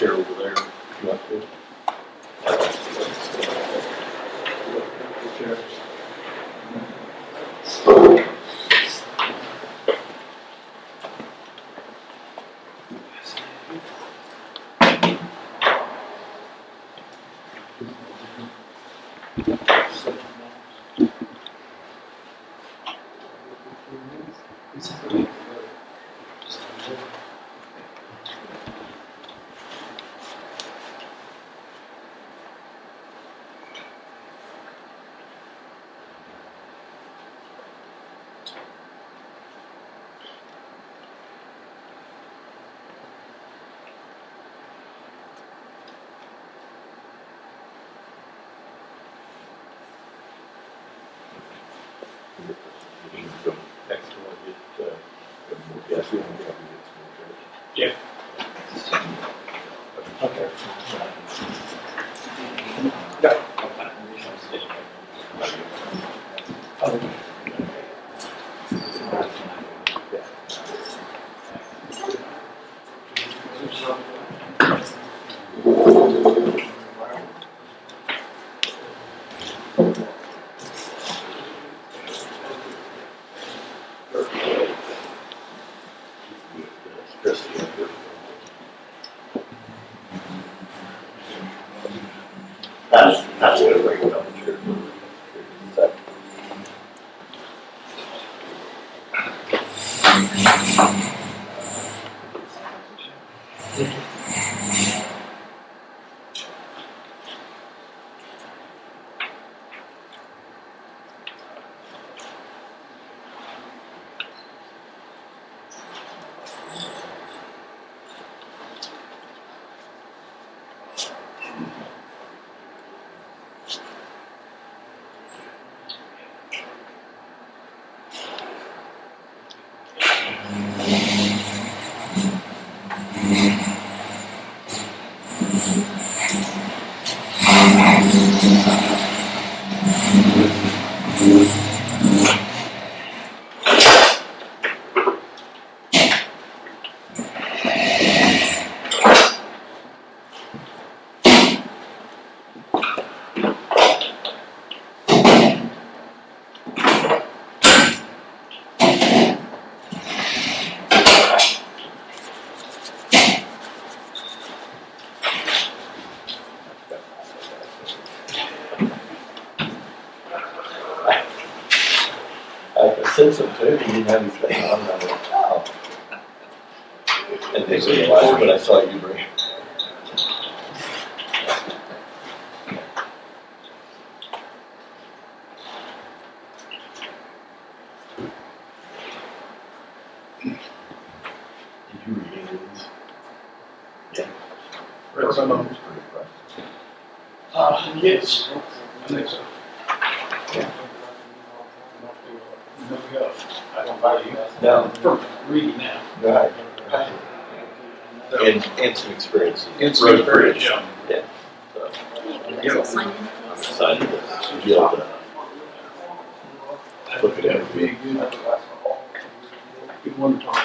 chair over there if you want to. Yeah. Okay. That's a good break down the chair. I said something to him, he didn't have anything on, and I went, oh. And they realized when I saw you bring it. Did you read any of these? Yeah. Read some of them. Pretty impressed. Yes, I think so. Yeah. I don't buy you. No. From reading now. Right. And some experience. And some experience, Yeah. yeah. So, Sign I'm excited to be able to look at everything. Good one to talk to.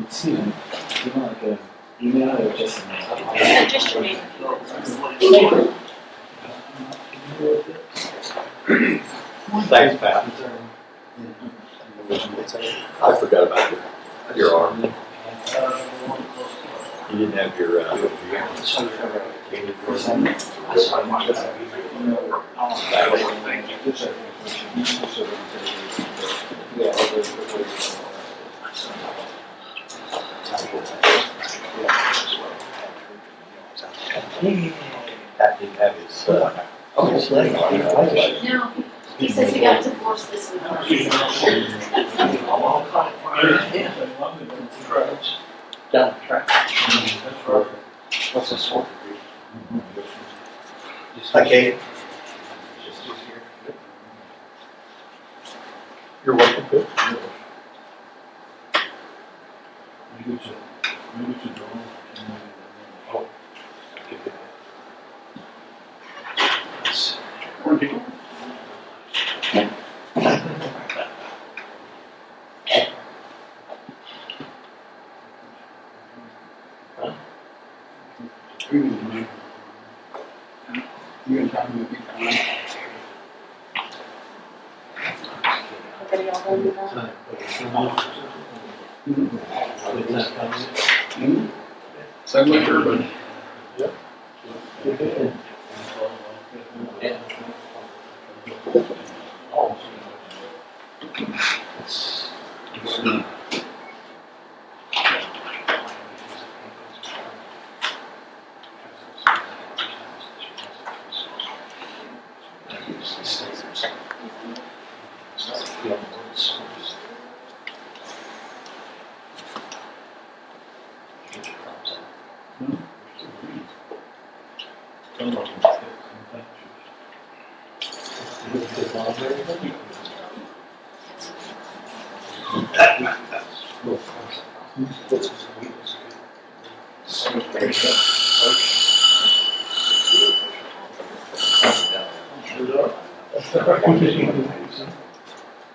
See, you want like an email or just an email? Yeah, just your name. Thanks, Pat. I forgot about your arm. You didn't have your, Pat didn't have his, his leg on. I was like, No, he says he got divorced this week. Down the track. That's right. What's this for? Hi, Kate. You're welcome, good. Everybody all done with that? Same way for everybody.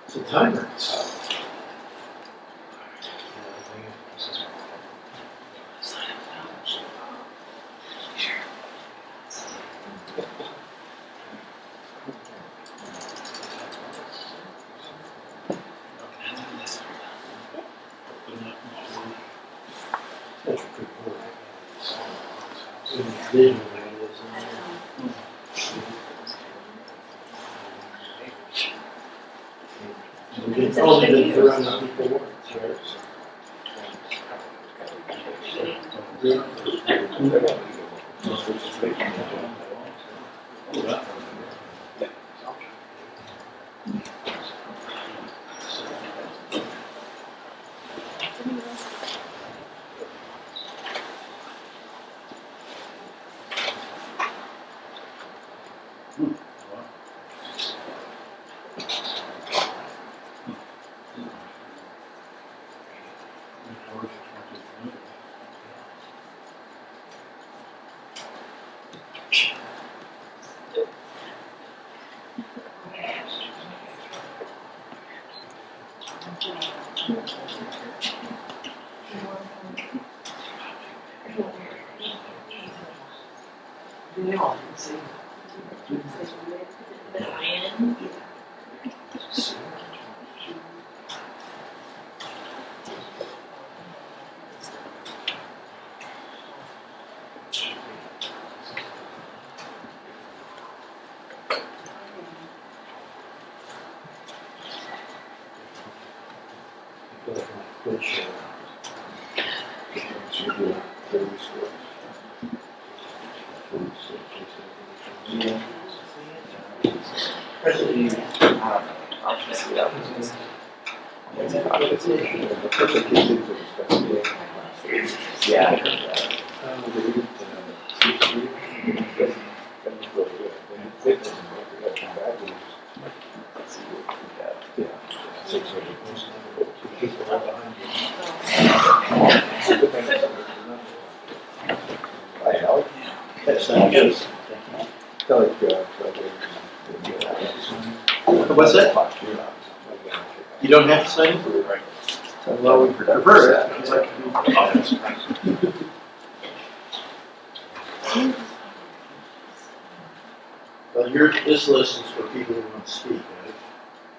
It's a timer. It's only been around the people once, right? What's that? You don't have to sign it? Right. Well, we prefer it. It's like, well, this list is for people who want to speak, right?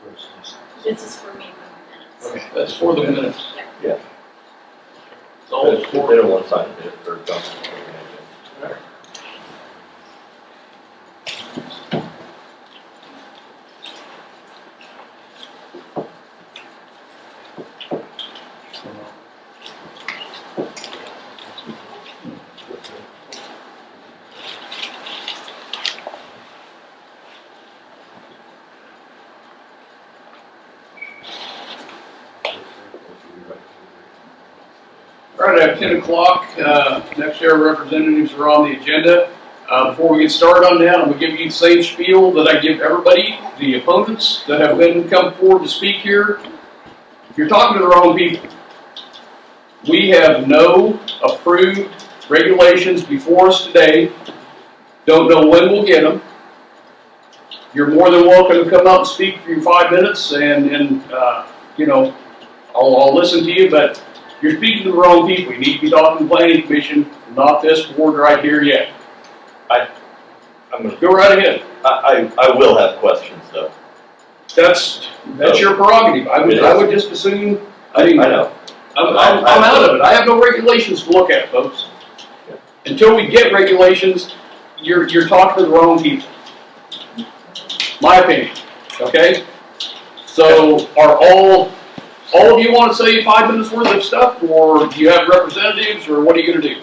Versus- This is for me for the minutes. Okay, that's for the minutes. Yeah. It's all They for. don't want to sign it or dump it. All right, at 10 o'clock, NextEra representatives are on the agenda. Before we get started on that, I'm going to give you the same spiel that I give everybody, the opponents that have come forward to speak here. You're talking to the wrong people. We have no approved regulations before us today. Don't know when we'll get them. You're more than welcome to come up and speak for your 5 minutes, and you know, I'll listen to you, but you're speaking to the wrong people. You need to be talking to the Planning Commission, not this board right here yet. I'm gonna, Go right ahead. I will have questions though. That's your prerogative. I would just assume, I know. I'm out of it. I have no regulations to look at, folks. Until we get regulations, you're talking to the wrong people. My opinion, okay? So are all of you want to say 5 minutes worth of stuff, or do you have representatives, or what are you gonna do?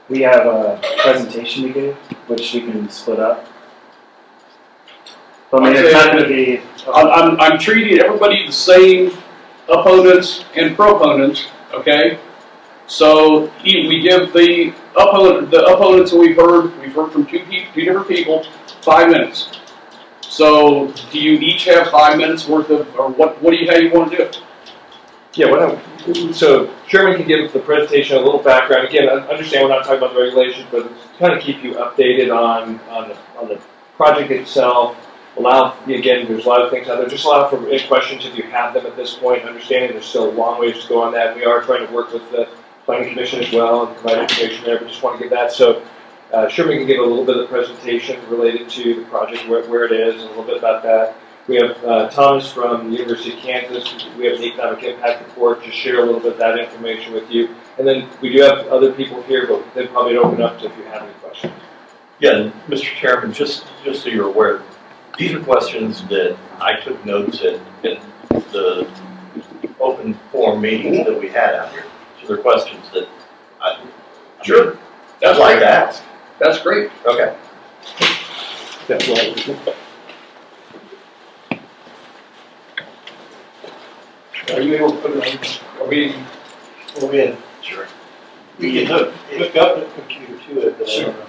We have a presentation to give, which we can split up. But I mean, it's not gonna be. I'm treating everybody the same, opponents and proponents, okay? So we give the opponents that we've heard from two different people, 5 minutes. So do you each have 5 minutes worth of, or how you want to do it? Yeah, so Chairman can give the presentation a little background. Again, I understand we're not talking about the regulations, but kind of keep you updated on the project itself. Again, there's a lot of things out there. Just allow for any questions if you have them at this point. Understanding there's still a long ways to go on that. We are trying to work with the Planning Commission as well and provide information there, but just want to give that. So Sherman can give a little bit of presentation related to the project, where it is, and a little bit about that. We have Thomas from the University of Kansas. We have the Economic Impact Report to share a little bit of that information with you. And then we do have other people here, but they probably open up to if you have any questions. Yeah, and Mr. Chairman, just so you're aware, these are questions that I took notes in the open forum meetings that we had out here. So they're questions that I'd That's like great. to ask. That's great. Okay. That's right. Are you able to put it on? Are we? Well, we had, sure. We can hook up the computer to it, but I don't know.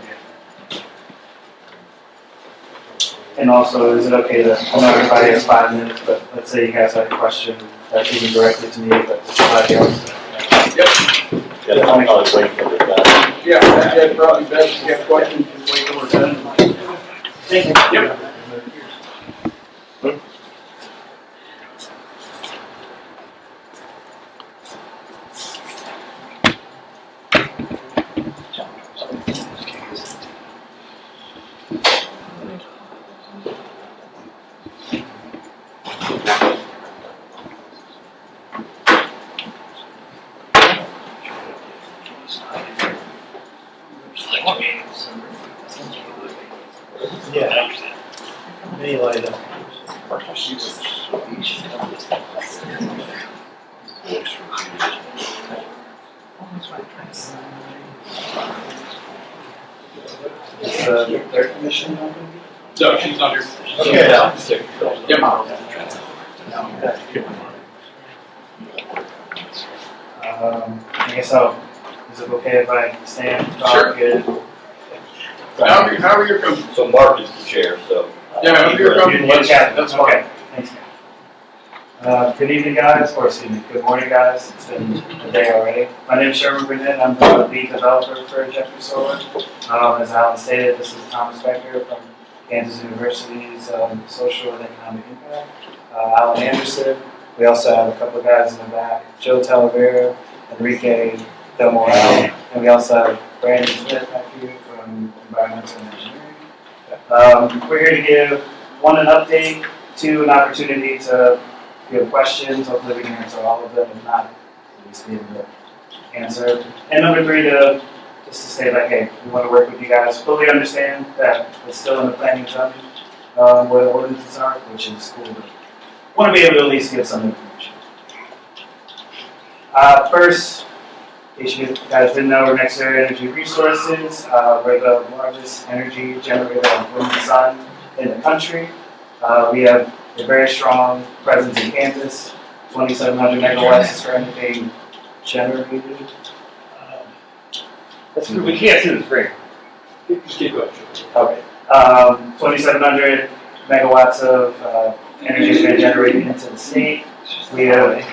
And also, is it okay that, I know everybody has 5 minutes, but let's say you guys have a question that isn't directly to me, but to somebody else. Yeah, I'll probably wait till we're done. Yeah, that's probably best. If you have questions, just wait till we're done. Thank you. Yep. Yeah. Many light up. Is the third commission open? No, she's not here. Okay. Yep. I guess is it okay if I stand, Sure. talk, good? However you're comfortable. So Mark is the chair, so. Yeah, however you're comfortable. That's fine. Okay, thanks. Good evening, guys, or excuse me, good morning, guys. It's been a day already. My name is Sherman Burnett. I'm the lead developer for Jeffrey Solar. As Alan stated, this is Thomas Becker from Kansas University's Social and Economic Impact. Alan Anderson. We also have a couple of guys in the back, Joe Talavera, Enrique Del Moral, and we also have Brandon Smith back here from Environmental Engineering. We're here to give one, an update, two, an opportunity to if you have questions. Hopefully we can answer all of them, if not, at least be able to answer. And number three, just to say like, hey, we want to work with you guys, fully understand that it's still in the planning zone where the ordinances are, which is cool. But want to be able to at least give some information. First, in case you guys didn't know, we're NextEra Energy Resources. We're the largest energy generator of wind and sun in the country. We have a very strong presence in Kansas. 2,700 megawatts is currently being generated. We can't see the screen. Just keep going. Okay. 2,700 megawatts of energy has been generated into the state. We have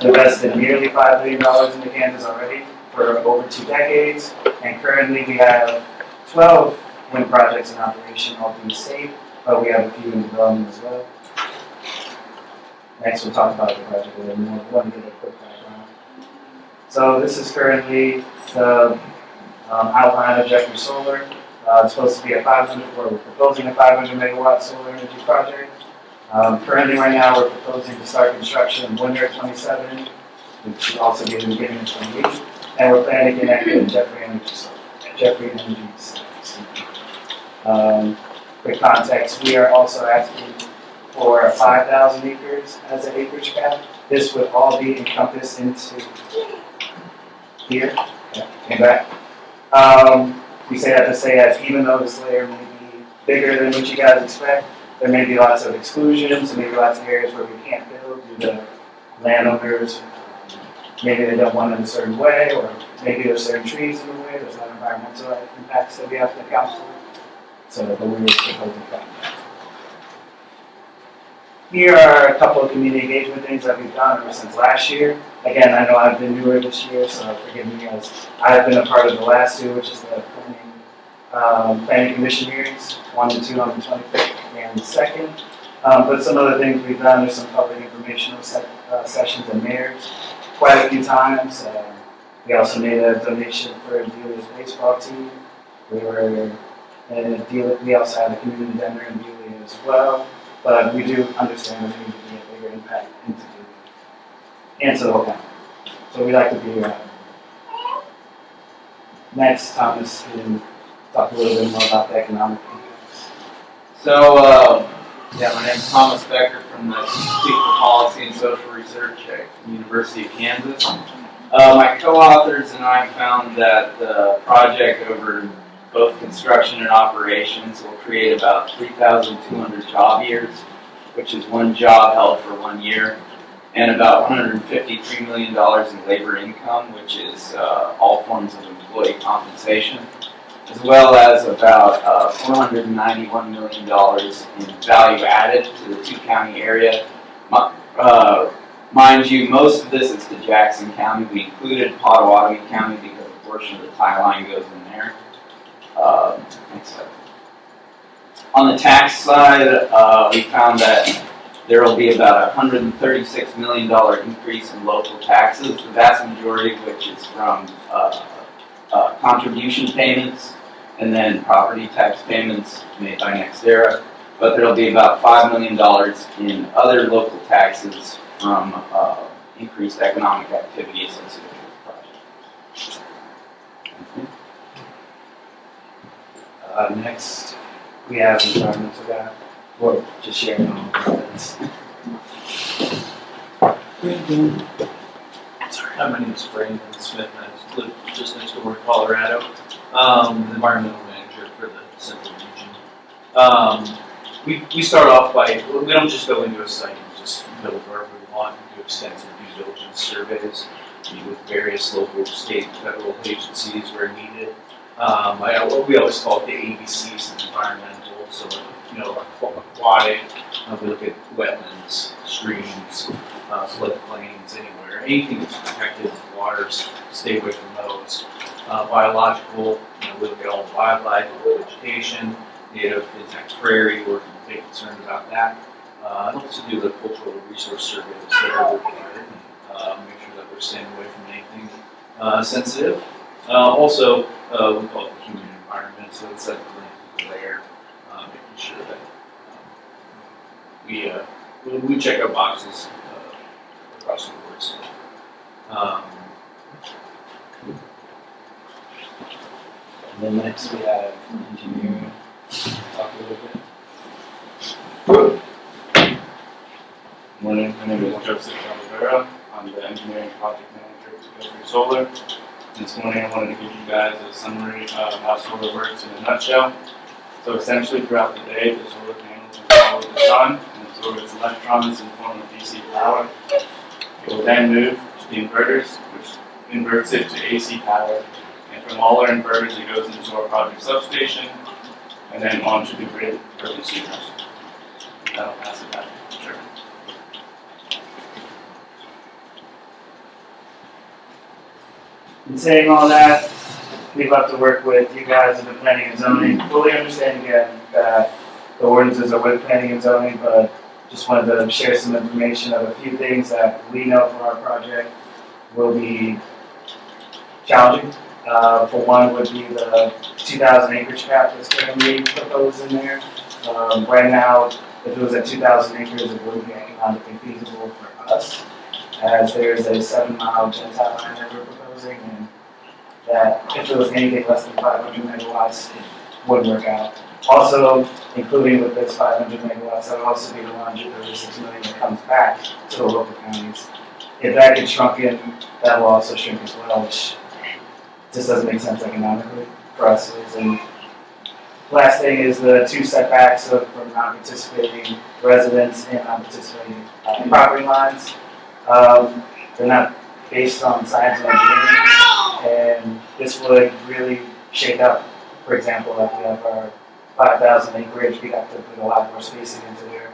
invested nearly $5 billion into Kansas already for over 2 decades. And currently we have 12 wind projects in operation all through the state, but we have a few in development as well. Next we'll talk about the project a little more. We want to give a quick background. So this is currently the outline of Jeffrey Solar. It's supposed to be we're proposing a 500 megawatt solar energy project. Currently, right now, we're proposing to start construction in winter of 27, which will also be the beginning of 28, and we're planning to connect with Jeffrey Energy. For context, we are also asking for 5,000 acres as an acreage cap. This would all be encompassed into here. Okay, came back. We say that to say that even though this layer may be bigger than what you guys expect, there may be lots of exclusions, there may be lots of areas where we can't build due to landowners. Maybe they don't want it a certain way, or maybe there's certain trees in the way, there's not environmental impacts that we have to account for. So, but we were proposing that. Here are a couple of community engagement things that we've done ever since last year. Again, I know I've been newer this year, so forgive me as I've been a part of the last two, which is the planning commission hearings, 1 and 2 on the 25th and the 2nd. But some other things we've done, there's some public informational sessions and mayors quite a few times. We also made a donation for Delia's baseball team. We also had a community dinner in Delia as well. But we do understand there needs to be a bigger impact into Delia and to the whole county. So we'd like to be next. Thomas can talk a little bit more about the economic impacts. So, my name is Thomas Becker from the Institute for Policy and Social Research at the University of Kansas. My co-authors and I found that the project over both construction and operations will create about 3,200 job years, which is one job held for 1 year, and about $153 million in labor income, which is all forms of employee compensation, as well as about $491 million in value added to the two-county area. Mind you, most of this is to Jackson County. We included Pottawatomie County because a portion of the tie line goes in there. Next slide. On the tax side, we found that there will be about a $136 million increase in local taxes, the vast majority of which is from contribution payments and then property tax payments made by NextEra. But there will be about $5 million in other local taxes from increased economic activity associated with the project. Next, we have environmental guy. We're just sharing all of this. Sorry, my name is Brandon Smith, and I live just next door in Colorado. I'm the environmental manager for the Central region. We start off by, we don't just go into a site and just build wherever we want. We do extensive due diligence surveys, meet with various local, state, and federal agencies where needed. We always call it the ABCs of environmental, so aquatic, we look at wetlands, streams, floodplains, anywhere. Anything that's protected waters, stay away from those. Biological, we look at all the wildlife, vegetation, native intact prairie, we're concerned about that. And also do the cultural resource surveys that are located, make sure that we're staying away from anything sensitive. Also, we call it the human environment, so it's that layer, making sure that we check our boxes across the board. So, And then next we have engineering. Talk a little bit. Morning, my name is Joseph Rivera. I'm the engineering project manager for Jeffrey Solar. This morning I wanted to give you guys a summary of how solar works in a nutshell. So essentially throughout the day, the solar panels will follow the sun and absorb its electrons in the form of DC power. It will then move to the inverters, which inverts it to AC power. And from all our inverters, it goes into our project substation and then onto the grid for consumers. That'll pass it back. Sure. In saying all that, we'd love to work with you guys in the planning and zoning. Fully understand again that the ordinances are with planning and zoning, but just wanted to share some information of a few things that we know for our project will be challenging For one would be the 2,000 acreage cap that's currently proposed in there. Right now, if it was at 2,000 acres, it wouldn't be economically feasible for us, as there's a 7-mile Gentile line that we're proposing, and that if it was anything less than 500 megawatts, it wouldn't work out. Also, including with this 500 megawatts, that would also be the 136 million that comes back to the local counties. If that gets shrunken, that will also shrink as well, which just doesn't make sense economically for us. And last thing is the 2 setbacks from non-participating residents and non-participating property lines. They're not based on science or engineering, and this would really shake up. For example, like we have our 5,000 acreage, we'd have to put a lot more spacing into there,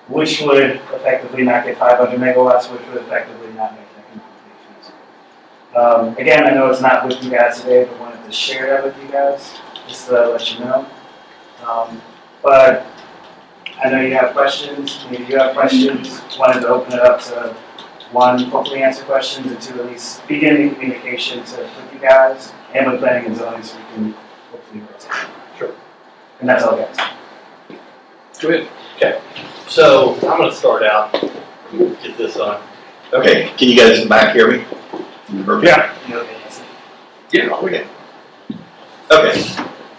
which would effectively not get 500 megawatts, which would effectively not make that economically feasible. Again, I know it's not with you guys today, but wanted to share that with you guys, just to let you know. But I know you have questions, maybe you have questions, wanted to open it up to 1, hopefully answer questions, and 2, at least begin the communication with you guys and with planning and zoning so we can hopefully work together. Sure. And that's all, guys. Go ahead. So I'm gonna start out, get this on. Okay, can you guys in the back hear me? Yeah. Okay, that's it. Yeah. Okay. Okay,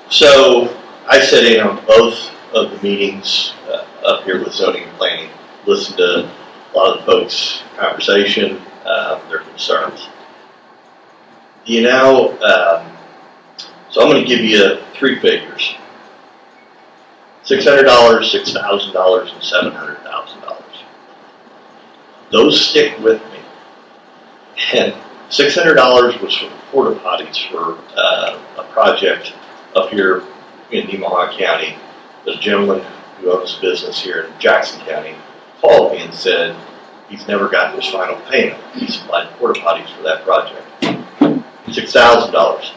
so I sat in on both of the meetings up here with zoning and planning, listened to a lot of the folks' conversation, their concerns. You know, so I'm gonna give you 3 figures. $600, $6,000, and $700,000. Those stick with me. And $600 was for the porta potties for a project up here in Nemaha County. The gentleman who owns a business here in Jackson County called me and said he's never gotten his final payment. He supplied porta potties for that project. $6,000.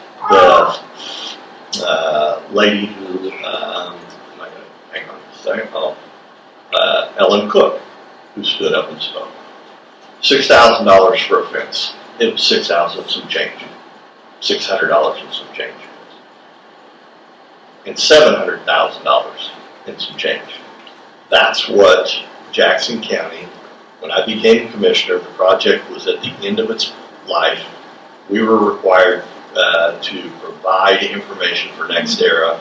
The lady who, hang on a second, Ellen Cook, who stood up and spoke. $6,000 for a fence. It was $6,000 and some change. $600 and some change. And $700,000 and some change. That's what Jackson County, when I became commissioner, the project was at the end of its life. We were required to provide information for NextEra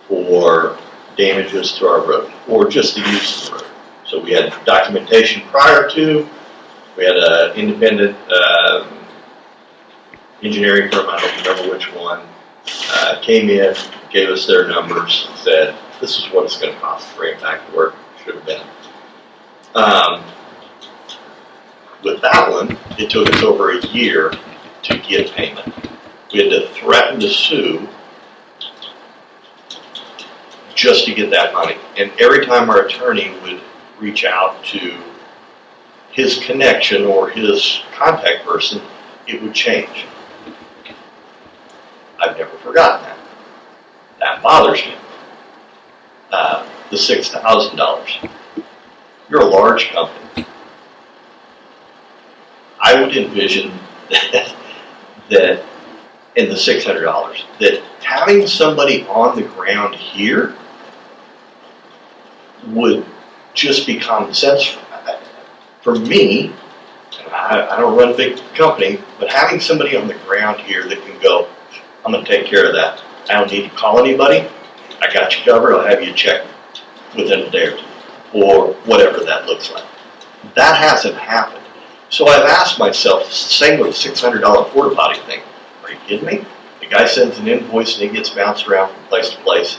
for damages to our road, or just the use of the road. So we had documentation prior to, we had an independent engineering firm, I don't remember which one, came in, gave us their numbers, and said, this is what it's going to cost to bring it back to work. Should have been. With that one, it took us over a year to get payment. We had to threaten to sue just to get that money. And every time our attorney would reach out to his connection or his contact person, it would change. I've never forgotten that. That bothers me. The $6,000. You're a large company. I would envision that in the $600, that having somebody on the ground here would just be common sense. For me, I don't run a big company, but having somebody on the ground here that can go, I'm going to take care of that. I don't need to call anybody. I got you covered. I'll have you checked within a day or 2, or whatever that looks like. That hasn't happened. So I've asked myself, same with the $600 porta potty thing. Are you kidding me? The guy sends an invoice and he gets bounced around from place to place.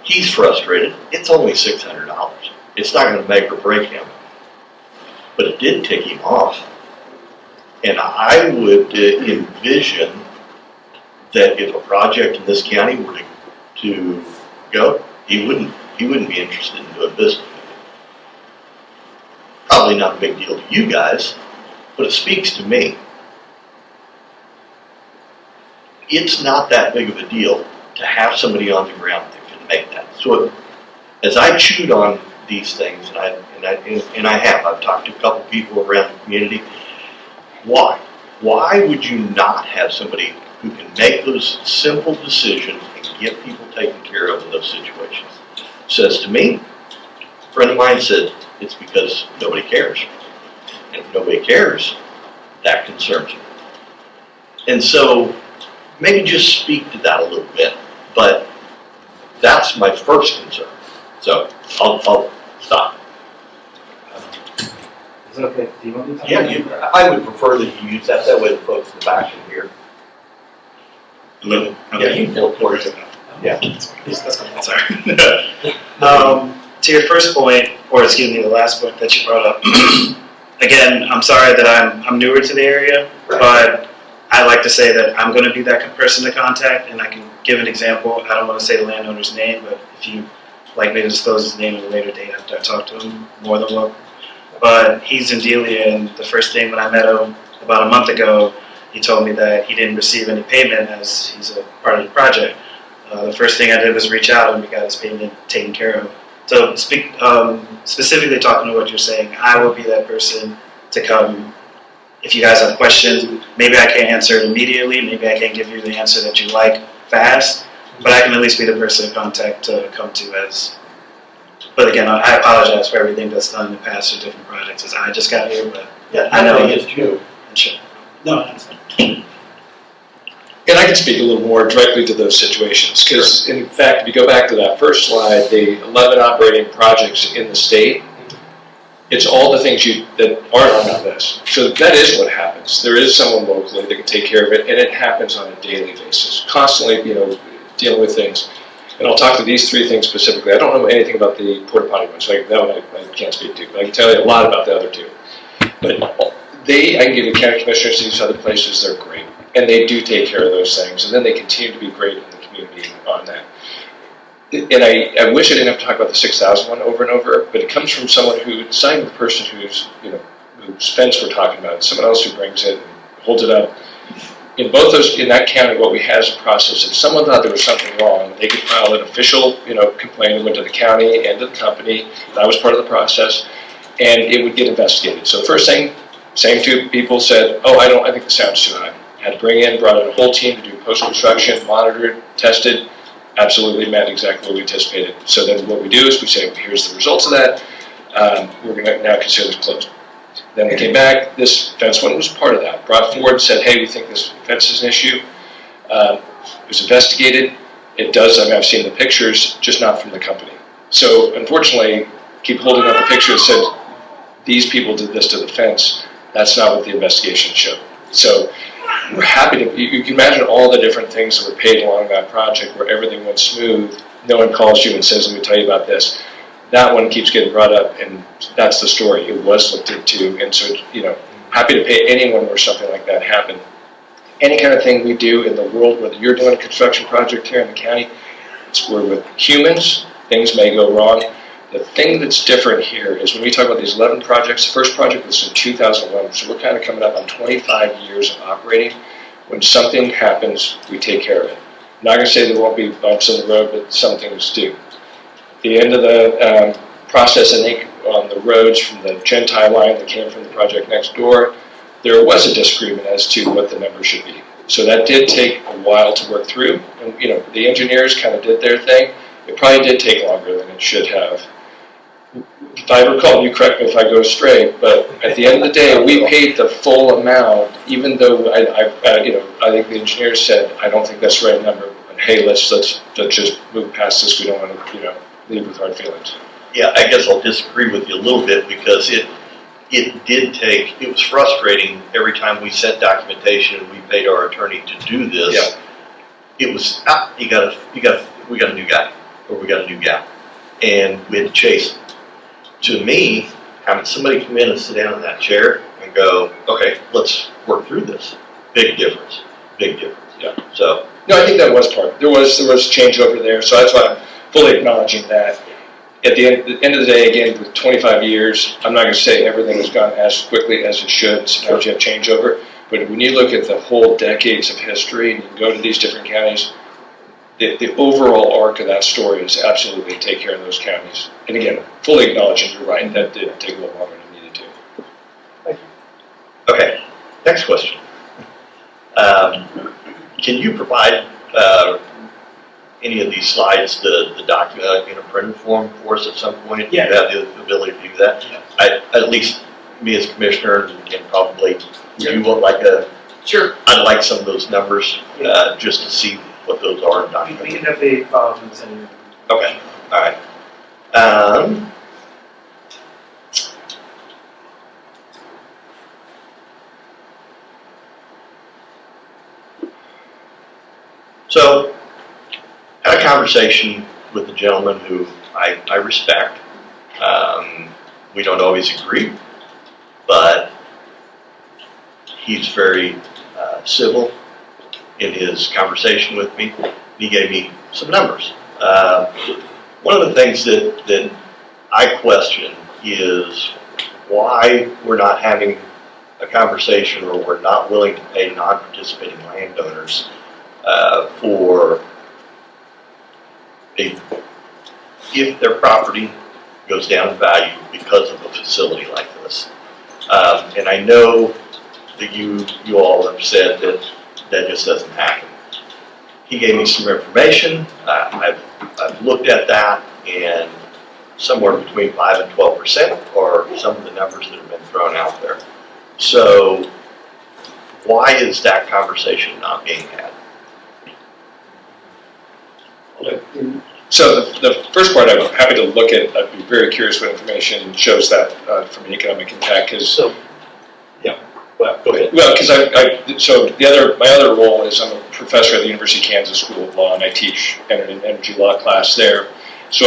He's frustrated. It's only $600. It's not going to make or break him. But it did tick him off. And I would envision that if a project in this county were to go, he wouldn't be interested in doing business. Probably not a big deal to you guys, but it speaks to me. It's not that big of a deal to have somebody on the ground that can make that. So as I chewed on these things, and I've talked to a couple people around the community. Why? Why would you not have somebody who can make those simple decisions and get people taken care of in those situations. Says to me, a friend of mine said, it's because nobody cares. And if nobody cares, that concerns me. And so maybe just speak to that a little bit, but that's my first concern. So I'll stop. Is it okay? Do you want me to? Yeah, I would prefer that you use that. That way the folks in the back can hear. Hello? Yeah, you can tilt towards it. Yeah. Sorry. To your first point, or excuse me, the last point that you brought up, again, I'm sorry that I'm newer to the area, but I like to say that I'm going to be that person to contact, and I can give an example. I don't want to say the landowner's name, but if you like me to disclose his name at a later date after I talk to him, more than welcome. But he's in Delia, and the first thing when I met him about a month ago, he told me that he didn't receive any payment as he's a part of the project. The first thing I did was reach out, and we got his payment taken care of. So specifically talking to what you're saying, I will be that person to come. If you guys have questions, maybe I can't answer it immediately, maybe I can't give you the answer that you like fast, but I can at least be the person to contact to come to as. But again, I apologize for everything that's done in the past for different projects as I just got here, but Yeah, I know it's you. sure. No, I understand. And I can speak a little more directly to those situations, because in fact, if you go back to that first slide, the 11 operating projects in the state, it's all the things that aren't on that list. So that is what happens. There is someone locally that can take care of it, and it happens on a daily basis, constantly, dealing with things. And I'll talk to these three things specifically. I don't know anything about the porta potty one, so that one I can't speak to, but I can tell you a lot about the other two. But I can give you county commissioners to these other places, they're great. And they do take care of those things, and then they continue to be great in the community on that. And I wish I didn't have to talk about the 6,000 one over and over, but it comes from someone it's not even the person who's, whose fence we're talking about, it's someone else who brings it and holds it up. In both those, in that county, what we had is a process. If someone thought there was something wrong, they could file an official, complaint that went to the county and to the company. That was part of the process, and it would get investigated. So first thing, same two people said, I think the sound's too high. Had to brought in a whole team to do post-construction, monitored, tested, absolutely met exactly what we anticipated. So then what we do is we say, here's the results of that. We're going to now consider this closed. Then they came back, this fence one was part of that. Brought forward and said, hey, we think this fence is an issue. It was investigated. It does, I've seen the pictures, just not from the company. So unfortunately, keep holding up the picture that said, these people did this to the fence. That's not what the investigation showed. So we're happy to, you can imagine all the different things that were paid along that project where everything went smooth. No one calls you and says, let me tell you about this. That one keeps getting brought up, and that's the story. It was looked into, and so, happy to pay anyone where something like that happened. Any kind of thing we do in the world, whether you're doing a construction project here in the county, we're with humans, things may go wrong. The thing that's different here is when we talk about these 11 projects, the first project was in 2011, so we're kind of coming up on 25 years of operating. When something happens, we take care of it. I'm not going to say there won't be bumps in the road, but some things do. At the end of the process, I think, on the roads from the Gentile line that came from the project next door, there was a disagreement as to what the number should be. So that did take a while to work through, and the engineers kind of did their thing. It probably did take longer than it should have. If I recall, you correct me if I go astray, but at the end of the day, we paid the full amount, even though I think the engineers said, I don't think that's the right number, but hey, let's just move past this. We don't want to, leave with hard feelings. Yeah, I guess I'll disagree with you a little bit because it was frustrating every time we sent documentation and we paid our attorney to do this. Yeah. It was, we got a new guy, or we got a new gal, and we had to chase him. To me, having somebody come in and sit down in that chair and go, okay, let's work through this. Big difference. Yeah. So. No, I think that was part. There was change over there, so that's why I'm fully acknowledging that. At the end of the day, again, with 25 years, I'm not going to say everything has gone as quickly as it should. Sometimes you have changeover, but when you look at the whole decades of history and you go to these different counties, the overall arc of that story is absolutely take care of those counties. And again, fully acknowledging you're right, that did take a little longer than it needed to. Thank you. Okay, next question. can you provide any of these slides, the document in a printed form for us at some point? Yeah. Do you have the ability to do that? Yeah. At least me as commissioner and probably Yeah. you want like Sure. I'd like some of those numbers just to see what those are in We document. can definitely follow up and send you. Okay, all right. So, had a conversation with a gentleman who I respect. We don't always agree, but he's very civil in his conversation with me. He gave me some numbers. One of the things that I question is why we're not having a conversation, or we're not willing to pay non-participating landowners for if their property goes down in value because of a facility like this. And I know that you all have said that just doesn't happen. He gave me some information. I've looked at that, and somewhere between 5 and 12% are some of the numbers that have been thrown out there. So why is that conversation not being had? So the first part, I'm happy to look at. I'd be very curious what information shows that from an economic impact. Because Well, go ahead. well, because so my other role is I'm a professor at the University of Kansas School of Law, and I teach an energy law class there. So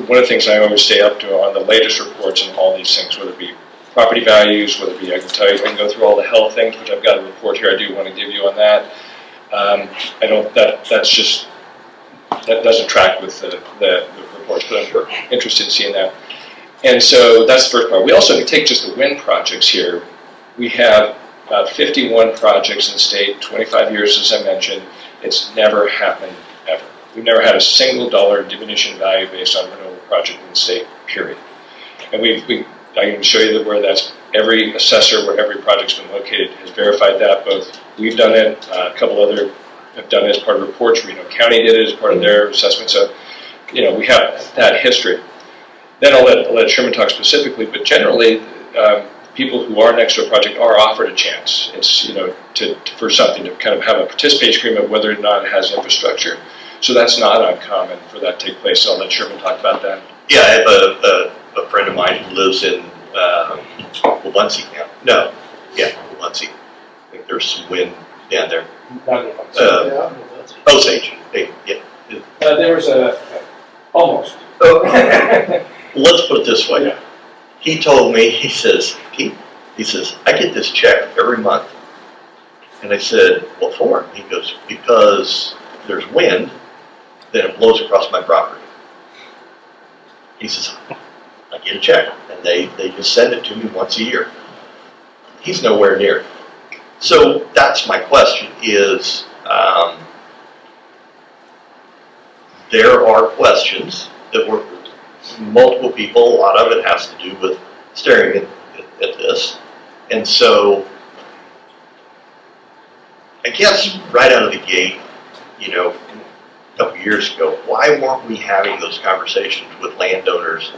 one of the things I always stay up to on the latest reports and all these things, whether it be property values, whether it be, I can tell you, I can go through all the health things, which I've got a report here I do want to give you on that. I don't, that doesn't track with the reports, but I'm interested in seeing that. And so that's the first part. We also take just the wind projects here. We have about 51 projects in the state, 25 years as I mentioned. It's never happened ever. We've never had a single dollar diminution value based on a renewable project in the state, period. And I can show you that where that's every assessor, where every project's been located, has verified that. Both we've done it, a couple other have done it as part of reports. Reno County did it as part of their assessment. So, we have that history. Then I'll let Sherman talk specifically, but generally, people who are next to a project are offered a chance. It's, for something to kind of have a participation agreement, whether or not it has infrastructure. So that's not uncommon for that to take place. So I'll let Sherman talk about that. Yeah, I have a friend of mine who lives in Wabunsee County. No, yeah, Wabunsee. I think there's some wind down there. Osage. Yeah. There was almost. Let's put it this way. Yeah. He told me, he says, Pete, I get this check every month. And I said, what for? He goes, because there's wind, then it blows across my property. He says, I get a check, and they just send it to me once a year. He's nowhere near it. So that's my question is, there are questions that were multiple people, a lot of it has to do with staring at this. And so I guess right out of the gate, a couple years ago, why weren't we having those conversations with landowners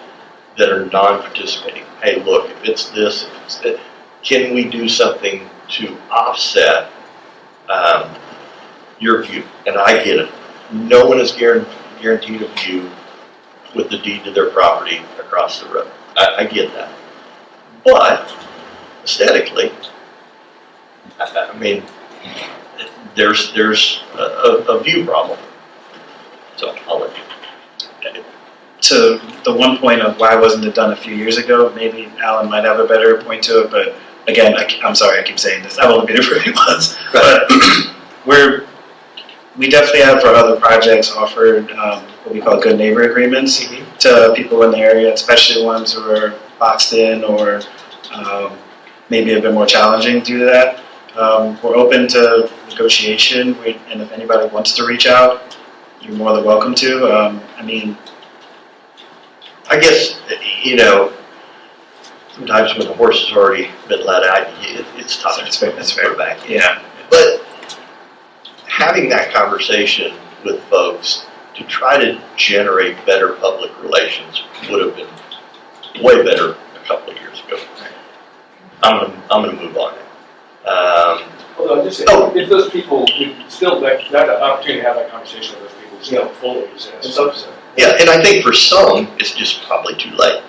that are non-participating? Hey, look, if it's this, if it's that, can we do something to offset your view? And I get it. No one is guaranteed a view with the deed to their property across the road. I get that. But aesthetically, I mean, there's a view problem. So I'll let you. To the one point of why wasn't it done a few years ago, maybe Alan might have a better point to it, but again, I'm sorry I keep saying this, I've only been here for a few months, but we definitely have for other projects offered what we call good neighbor agreements to people in the area, especially ones who are boxed in or maybe a bit more challenging due to that. We're open to negotiation, and if anybody wants to reach out, you're more than welcome to. I guess, sometimes when the horse has already been let out, it's tough to put it back. Yeah. But having that conversation with folks to try to generate better public relations would have been way better a couple of years ago. I'm gonna move on now. Although, just if those people would still, that opportunity to have that conversation with those people would still fully exist. Yeah, and I think for some, it's just probably too late.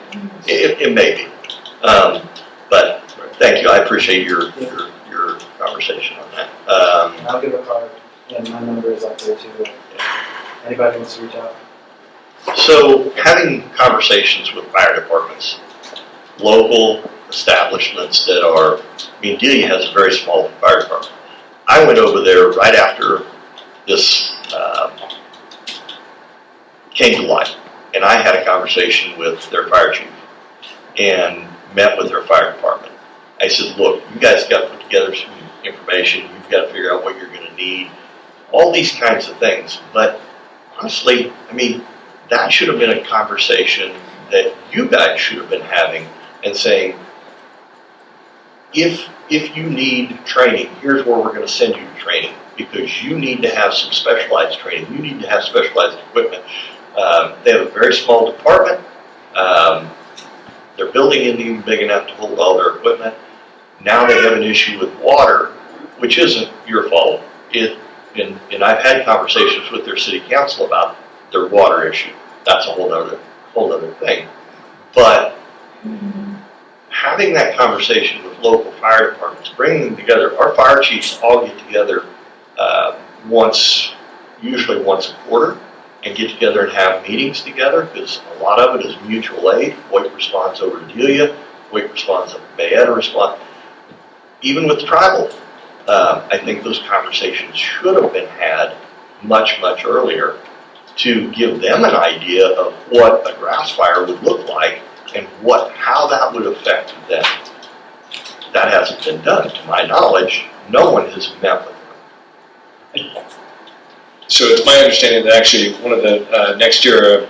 It may be. But thank you, I appreciate your conversation on that. I'll give a card, and my number is up there too. Anybody wants to reach out? So having conversations with fire departments, local establishments that are, I mean, Delia has a very small fire department. I went over there right after this came to light, and I had a conversation with their fire chief and met with their fire department. I said, look, you guys got to put together some information. You've got to figure out what you're going to need, all these kinds of things. But honestly, I mean, that should have been a conversation that you guys should have been having and saying, if you need training, here's where we're going to send you to training, because you need to have some specialized training. You need to have specialized equipment. They have a very small department. Their building isn't even big enough to hold all their equipment. Now they have an issue with water, which isn't your fault. And I've had conversations with their city council about their water issue. That's a whole other thing. But having that conversation with local fire departments, bringing them together, our fire chiefs all get together usually once a quarter, and get together and have meetings together, because a lot of it is mutual aid. Wake response over to Delia, Wake response over to Bayetta response. Even with tribal, I think those conversations should have been had much, much earlier to give them an idea of what a grass fire would look like and how that would affect them. That hasn't been done, to my knowledge. No one has met with them. So it's my understanding that actually one of the NextEra,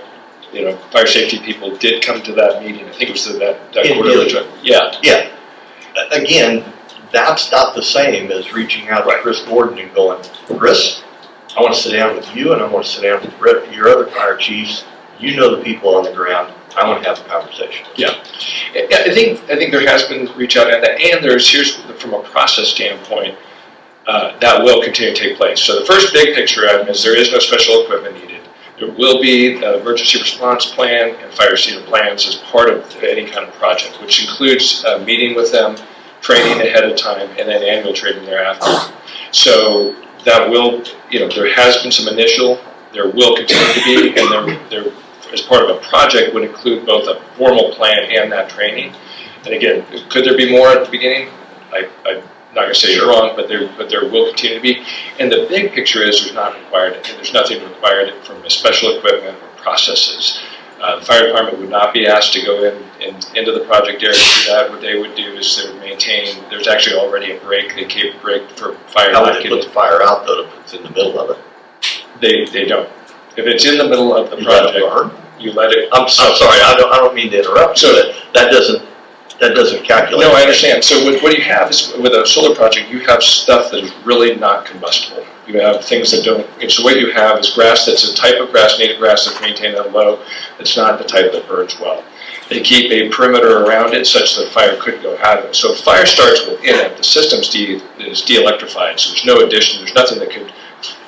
fire safety people did come to that meeting. I think it was that quarterly. Yeah. Yeah. Again, that's not the same as reaching out to Chris Gordon and going, Chris, I want to sit down with you, and I want to sit down with your other fire chiefs. You know the people on the ground. I want to have a conversation. Yeah. I think there has been reach out, and here's from a process standpoint. That will continue to take place. So the first big picture item is there is no special equipment needed. There will be an emergency response plan and fire season plans as part of any kind of project, which includes meeting with them, training ahead of time, and then annual training thereafter. So that will, there has been some initial, there will continue to be, and there as part of a project would include both a formal plan and that training. And again, could there be more at the beginning? I'm not going to say you're wrong, but there will continue to be. And the big picture is there's nothing required from the special equipment or processes. The fire department would not be asked to go into the project area to do that. What they would do is they would maintain, there's actually already a break, they keep a break for fire. How would they put the fire out though if it's in the middle of it? They don't. If it's in the middle of the project, you let it. I'm sorry, I don't mean to interrupt. So that doesn't calculate. No, I understand. So what you have is, with a solar project, you have stuff that is really not combustible. You have things that don't, so what you have is grass that's a type of grass, native grass that's maintained at low, that's not the type that burns well. They keep a perimeter around it such that fire couldn't go out of it. So if fire starts within it, the system's is de-electrified, so there's no addition, there's nothing that could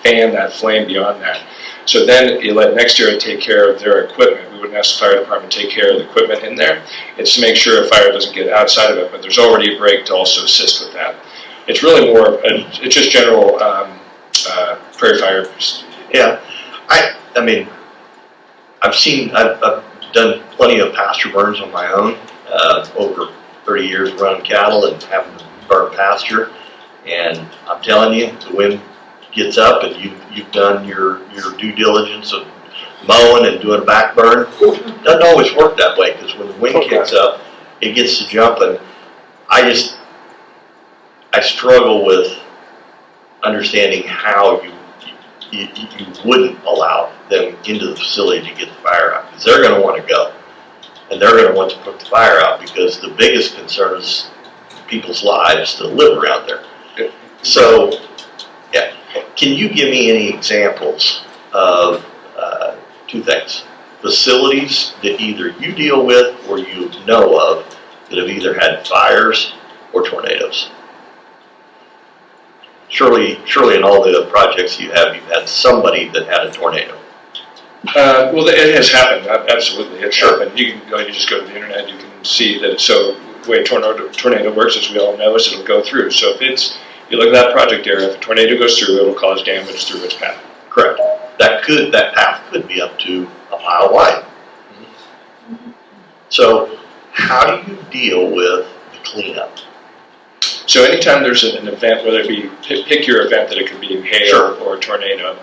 fan that flame beyond that. So then you let NextEra take care of their equipment. We wouldn't ask the fire department to take care of the equipment in there. It's to make sure a fire doesn't get outside of it, but there's already a break to also assist with that. It's really more, it's just general prairie fire. Yeah, I mean, I've done plenty of pasture burns on my own, over 30 years running cattle and having to burn pasture. And I'm telling you, the wind gets up and you've done your due diligence of mowing and doing a back burn. It doesn't always work that way, because when the wind kicks up, it gets to jumping. I struggle with understanding how you wouldn't allow them into the facility to get the fire out, because they're going to want to go, and they're going to want to put the fire out, because the biggest concern is people's lives that live around there. So, yeah. Can you give me any examples of two things? Facilities that either you deal with or you know of that have either had fires or tornadoes? Surely in all the projects you've had somebody that had a tornado. Well, it has happened, absolutely, it's happened. You just go to the internet, you can see that. So the way a tornado works, as we all know, is it'll go through. So if you look at that project area, if a tornado goes through, it'll cause damage through its path. Correct. That path could be up to a mile wide. So how do you deal with the cleanup? So anytime there's an event, whether it be, pick your event, that it could be hail or a tornado,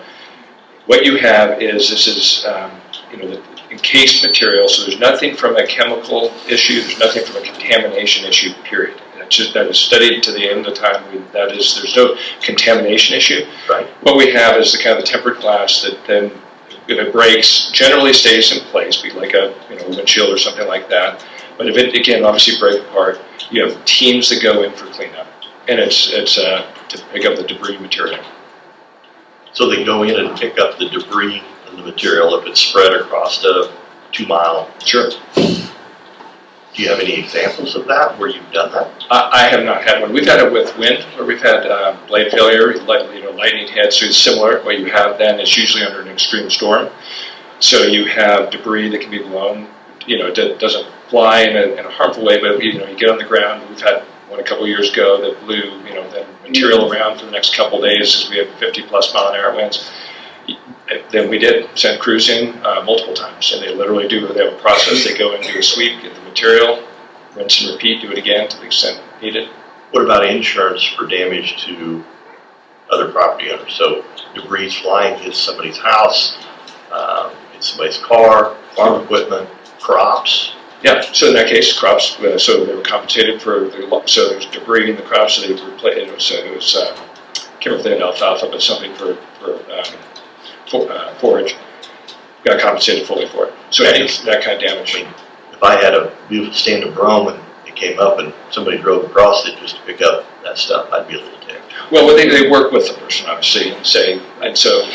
what you have is, this is, the encased material, so there's nothing from a chemical issue, there's nothing from a contamination issue, period. That is studied to the end of the time, there's no contamination issue. Right. What we have is the kind of the tempered glass that then, if it breaks, generally stays in place, be like a windshield or something like that. But if it, again, obviously break apart, you have teams that go in for cleanup, and it's to pick up the debris material. So they go in and pick up the debris and the material if it's spread across a 2 mile. Sure. Do you have any examples of that where you've done that? I have not had one. We've had it with wind, where we've had blade failure, lightning hits. So it's similar. What you have then is usually under an extreme storm. So you have debris that can be blown. It doesn't fly in a harmful way, but you get on the ground. We've had one a couple years ago that blew the material around for the next couple of days as we have 50+ mile an hour winds. Then we did send crews in multiple times, and they literally they have a process. They go in, do a sweep, get the material, rinse and repeat, do it again to the extent needed. What about insurance for damage to other property owners? So debris flying hits somebody's house, hits somebody's car, farm equipment, crops. Yeah, so in that case, crops, so they were compensated for, so there was debris in the crops, so they replaced it. So it was, I can't remember if they had alfalfa, but something for forage, got compensated fully for it. So any that kind of damage. If I had a beautiful stand of brome and it came up and somebody drove across it just to pick up that stuff, I'd be a little ticked. Well, they work with the person, obviously, and so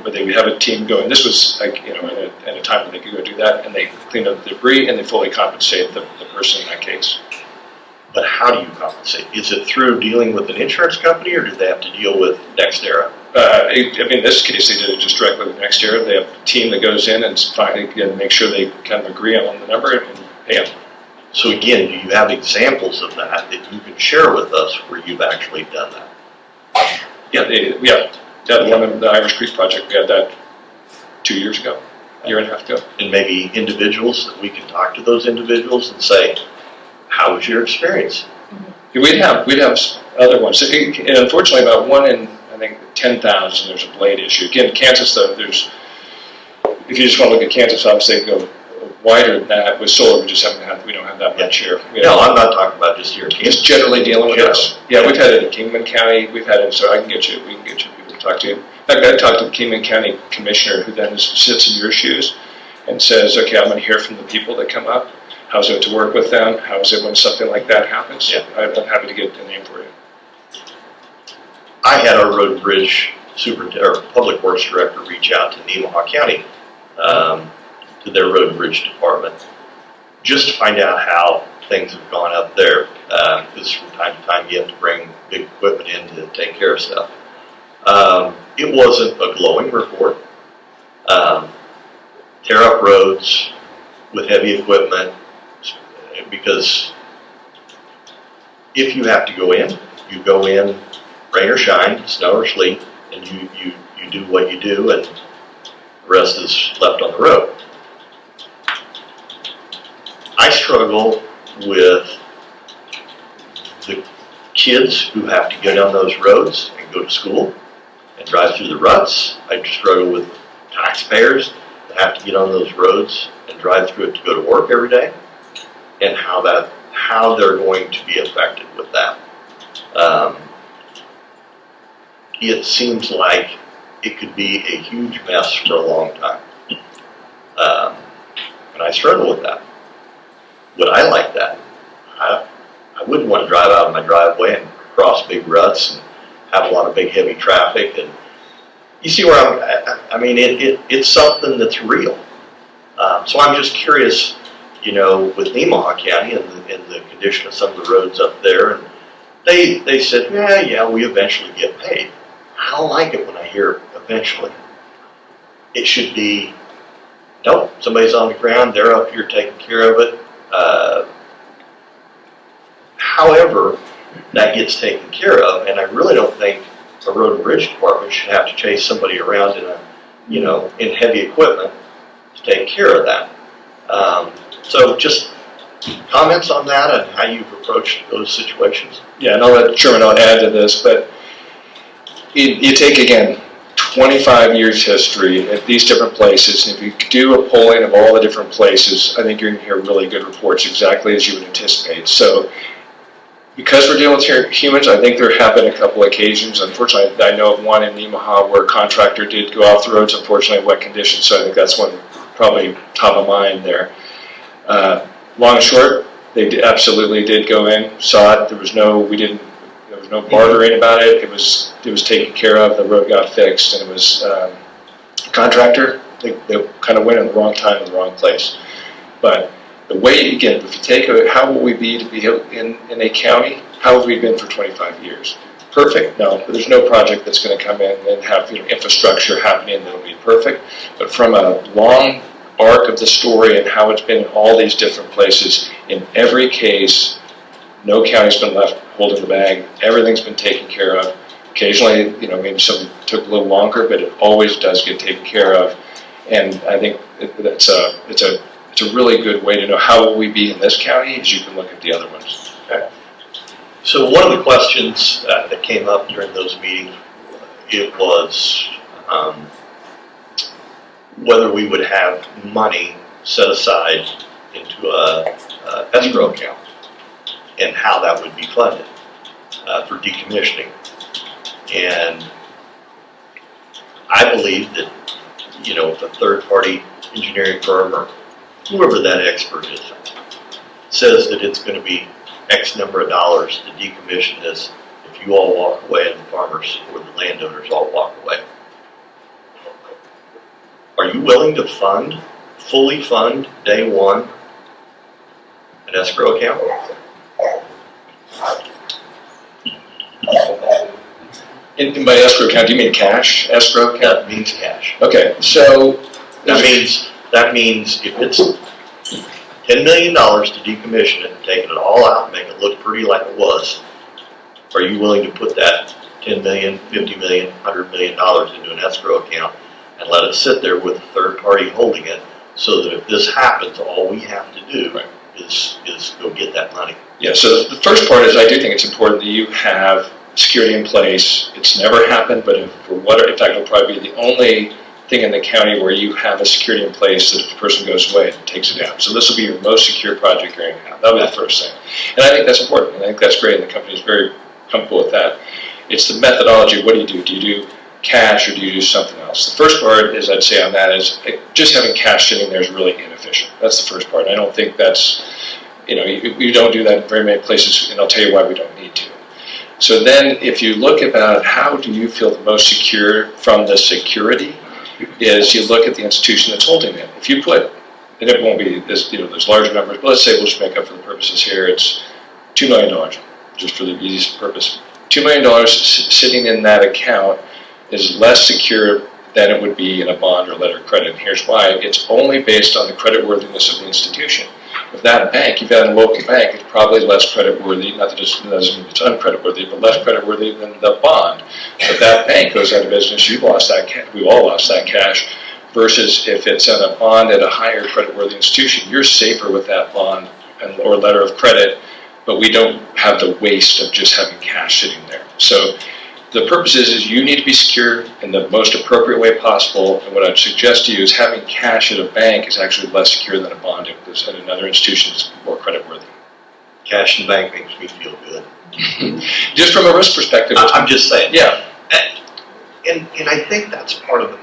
but they would have a team going. This was at a time when they could go do that, and they clean up the debris and they fully compensate the person in that case. But how do you compensate? Is it through dealing with an insurance company, or do they have to deal with NextEra? In this case, they did it just directly with NextEra. They have a team that goes in and make sure they kind of agree on the number and pay them. So again, do you have examples of that you can share with us where you've actually done that? Yeah, that one in the Irish Creek project, we had that 2 years ago, a year and a half ago. And maybe individuals that we can talk to those individuals and say, how was your experience? We'd have other ones. And unfortunately, about 1 in, I think, 10,000, there's a blade issue. Again, Kansas, though, if you just want to look at Kansas, obviously, go wider than that. With solar, we don't have that much here. No, I'm not talking about just here in Kansas. Just generally dealing with us. Yeah, we've had it in Kingman County. We've had it, so we can get you people to talk to. In fact, I talked to the Kingman County Commissioner, who then sits in your shoes and says, okay, I'm going to hear from the people that come up. How's it to work with them? How is it when something like that happens? Yeah. I'm happy to get the name for you. I had our road and bridge public works director reach out to Nemaha County, to their road and bridge department, just to find out how things have gone up there. Because from time to time you have to bring big equipment in to take care of stuff. It wasn't a glowing report. Tear up roads with heavy equipment, because if you have to go in, you go in, rain or shine, snow or sleet, and you do what you do, and the rest is left on the road. I struggle with the kids who have to go down those roads and go to school and drive through the ruts. I struggle with taxpayers that have to get on those roads and drive through it to go to work every day, and how they're going to be affected with that. It seems like it could be a huge mess for a long time. And I struggle with that. Would I like that? I wouldn't want to drive out of my driveway and cross big ruts and have a lot of big, heavy traffic, and you see where I mean, it's something that's real. So I'm just curious, you know, with Nemaha County and the condition of some of the roads up there, and they said, yeah, we eventually get paid. I don't like it when I hear eventually. It should be, nope, somebody's on the ground, they're up here taking care of it. However, that gets taken care of, and I really don't think a road and bridge department should have to chase somebody around in heavy equipment to take care of that. So just comments on that and how you've approached those situations? Yeah, and I'll let Sherman add to this, but you take, again, 25 years history at these different places, and if you do a polling of all the different places, I think you're going to hear really good reports exactly as you would anticipate. So because we're dealing with humans, I think there have been a couple occasions. Unfortunately, I know of one in Nemaha where a contractor did go off the roads, unfortunately, in wet conditions. So I think that's one probably top of mind there. Long and short, they absolutely did go in, saw it. There was no bartering about it. It was taken care of. The road got fixed, and it was a contractor. They kind of went in the wrong time in the wrong place. But the way, again, if you take how will we be to be in a county? How have we been for 25 years? Perfect? No, there's no project that's going to come in and have infrastructure happening that'll be perfect. But from a long arc of the story and how it's been in all these different places, in every case, no county's been left holding the bag. Everything's been taken care of. Occasionally, maybe some took a little longer, but it always does get taken care of. And I think it's a really good way to know how will we be in this county as you can look at the other ones. Okay. So one of the questions that came up during those meetings, it was whether we would have money set aside into a escrow account and how that would be funded for decommissioning. And I believe that, if a third-party engineering firm or whoever that expert is says that it's going to be X number of dollars to decommission this, if you all walk away and the farmers or the landowners all walk away, are you willing to fully fund day one an escrow account? And by escrow account, do you mean cash escrow account? That means cash. Okay, so That means if it's $10 million to decommission it and taking it all out and make it look pretty like it was, are you willing to put that $10 million, $50 million, $100 million into an escrow account and let it sit there with a third party holding it so that if this happens, all we have to do is go get that money? Yeah, so the first part is I do think it's important that you have security in place. It's never happened, but in fact, it'll probably be the only thing in the county where you have a security in place that if the person goes away, it takes it down. So this will be your most secure project you're going to have. That'll be the first thing. And I think that's important, and I think that's great, and the company's very comfortable with that. It's the methodology. What do you do? Do you do cash or do you do something else? The first part is, I'd say on that, is just having cash sitting there is really inefficient. That's the first part. I don't think that's, you don't do that in very many places, and I'll tell you why we don't need to. So then if you look about how do you feel the most secure from the security, is you look at the institution that's holding it. If you put, and it won't be this, there's larger numbers, but let's say we'll just make up for the purposes here, it's $2 million, just for the easiest purpose. $2 million sitting in that account is less secure than it would be in a bond or letter of credit. And here's why. It's only based on the creditworthiness of the institution. If that bank, you've got a local bank, it's probably less creditworthy, not that it doesn't mean it's uncreditworthy, but less creditworthy than the bond. If that bank goes out of business, you've lost that cash, we've all lost that cash, versus if it's on a bond at a higher creditworthy institution, you're safer with that bond or letter of credit, but we don't have the waste of just having cash sitting there. So the purpose is you need to be secure in the most appropriate way possible, and what I'd suggest to you is having cash at a bank is actually less secure than a bond at another institution that's more creditworthy. Cash in the bank makes me feel good. Just from a risk perspective. I'm just saying. Yeah. And I think that's part of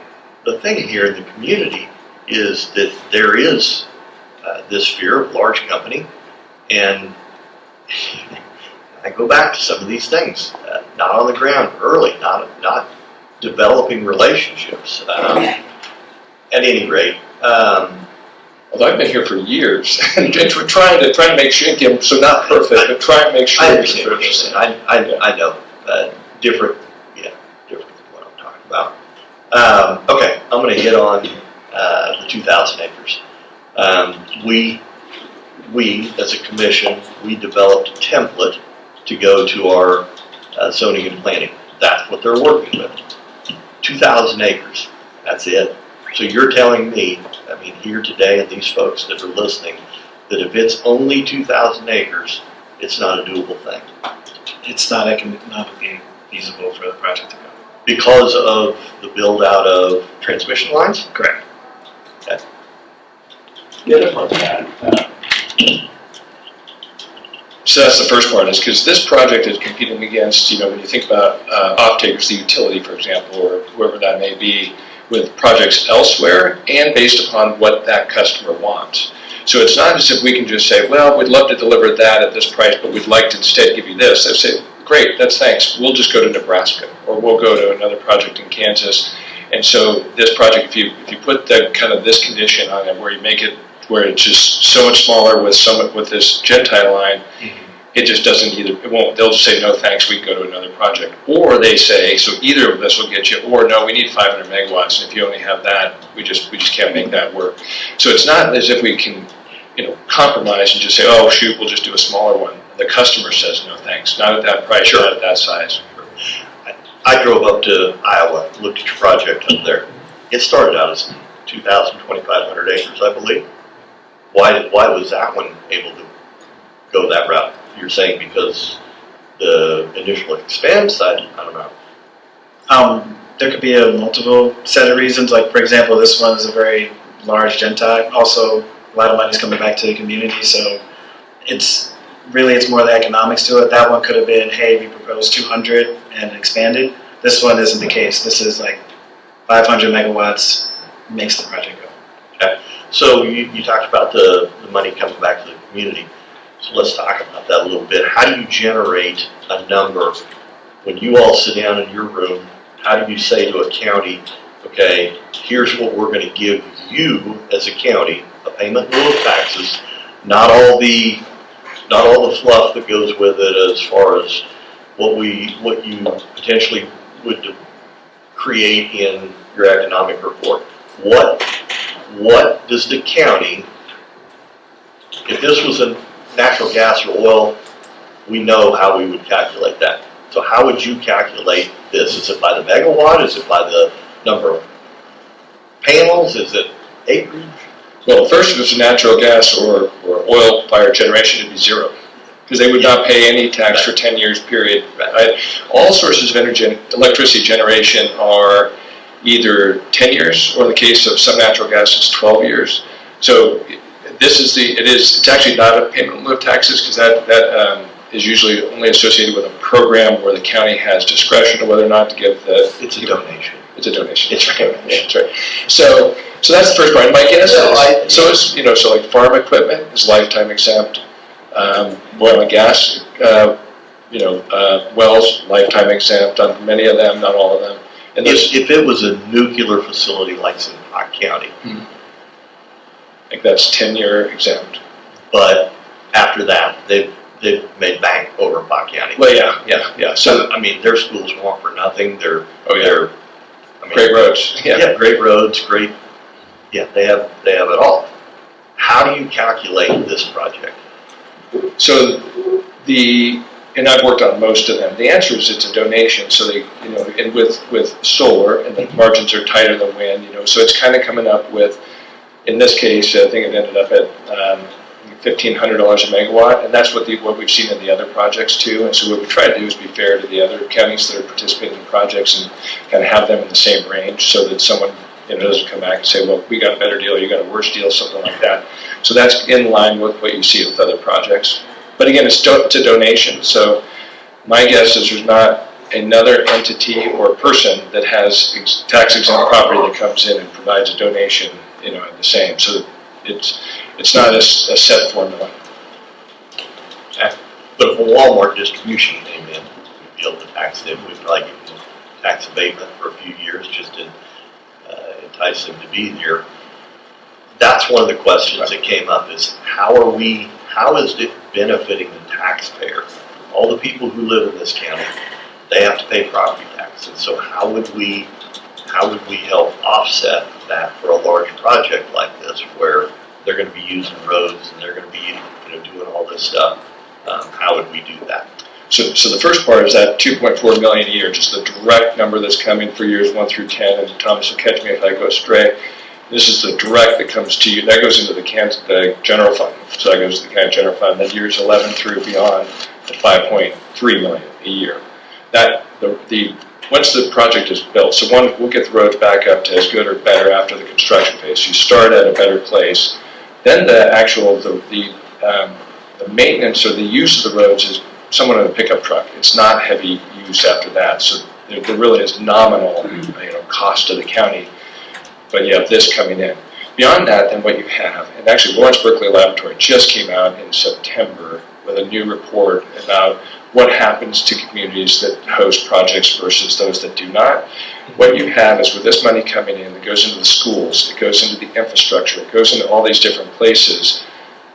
the thing here in the community is that there is this fear of large company, and I go back to some of these things, not on the ground early, not developing relationships. At any rate, Although I've been here for years, and we're trying to make sure, again, so not perfect, but try and make sure. I understand what you're saying. I know, different than what I'm talking about. Okay, I'm gonna hit on, the 2,000 acres. We, as a commission, we developed a template to go to our zoning and planning. That's what they're working with. 2,000 acres, that's it. So you're telling me, I mean, here today, and these folks that are listening, that if it's only 2,000 acres, it's not a doable thing It's not economically feasible for the project to go. because of the build out of transmission lines? Correct. The other part's that, So that's the first part, is because this project is competing against, when you think about off-takers, the utility, for example, or whoever that may be, with projects elsewhere and based upon what that customer wants. So it's not as if we can just say, well, we'd love to deliver that at this price, but we'd like to instead give you this. They say, great, that's thanks. We'll just go to Nebraska, or we'll go to another project in Kansas. And so this project, if you put that kind of this condition on it, where you make it where it's just so much smaller with this Gentile line, it just doesn't they'll just say, no thanks, we can go to another project. Or they say, so either of this will get you, or no, we need 500 megawatts, and if you only have that, we just can't make that work. So it's not as if we can, compromise and just say, oh shoot, we'll just do a smaller one. The customer says, no thanks, not at that price, not at that size. I drove up to Iowa, looked at your project up there. It started out as 2,000, 2,500 acres, I believe. Why was that one able to go that route? You're saying because the initial expense? I don't know. There could be a multiple set of reasons. Like, for example, this one is a very large Gentile. Also, a lot of money is coming back to the community, so it's more the economics to it. That one could have been, hey, we proposed 200 and expanded. This one isn't the case. This is like 500 megawatts makes the project go. Okay. So you talked about the money coming back to the community. So let's talk about that a little bit. How do you generate a number when you all sit down in your room? How do you say to a county, okay, here's what we're going to give you as a county, a payment in lieu of taxes, not all the fluff that goes with it as far as what you potentially would create in your economic report. What does the county, if this was a natural gas or oil, we know how we would calculate that. So how would you calculate this? Is it by the megawatt? Is it by the number of panels? Is it acreage? Well, first, if it's natural gas or oil-fired generation, it'd be zero, because they would not pay any tax for 10 years, period. Right? All sources of electricity generation are either 10 years, or in the case of some natural gas, it's 12 years. So it's actually not a payment in lieu of taxes, because that is usually only associated with a program where the county has discretion of whether or not to give the. It's a donation. It's a donation. It's right. Yeah, that's right. So that's the first part. My guess is, so like farm equipment is lifetime exempt. Oil and gas, wells, lifetime exempt on many of them, not all of them. And If it was a nuclear facility like in Hot County, I think that's 10-year exempt. but after that, they've made bank over Pot County. Well, yeah. So I mean, their schools want for nothing. They're Great roads. Yeah, great roads, great. Yeah, they have it all. How do you calculate this project? So and I've worked on most of them. The answer is it's a donation. So they, and with solar, and the margins are tighter than wind. So it's kind of coming up with, in this case, I think it ended up at $1,500 a megawatt, and that's what we've seen in the other projects too. And so what we try to do is be fair to the other counties that are participating in projects and kind of have them in the same range, so that someone doesn't come back and say, well, we got a better deal, you got a worse deal, something like that. So that's in line with what you see with other projects. But again, it's a donation. So my guess is there's not another entity or person that has tax exempt property that comes in and provides a donation, the same. So it's not a set formula. But So if a Walmart distribution came in, we'd be able to tax them, we'd probably give them tax abatement for a few years just to entice them to be here. That's one of the questions that came up is how is it benefiting the taxpayer? All the people who live in this county, they have to pay property tax. And so how would we help offset that for a large project like this where they're going to be using roads and they're going to be doing all this stuff? How would we do that? So the first part is that 2.4 million a year, just the direct number that's coming for years 1 through 10, and Thomas will catch me if I go astray. This is the direct that comes to you. That goes into the general fund. So that goes to the county general fund. Then years 11 through beyond, at 5.3 million a year. That once the project is built, so one, we'll get the roads back up to as good or better after the construction phase. You start at a better place. Then the actual the maintenance or the use of the roads is someone in a pickup truck. It's not heavy use after that. So there really is nominal cost to the county. But you have this coming in. Beyond that, then what you have, and actually Lawrence Berkeley Laboratory just came out in September with a new report about what happens to communities that host projects versus those that do not. What you have is with this money coming in, it goes into the schools, it goes into the infrastructure, it goes into all these different places.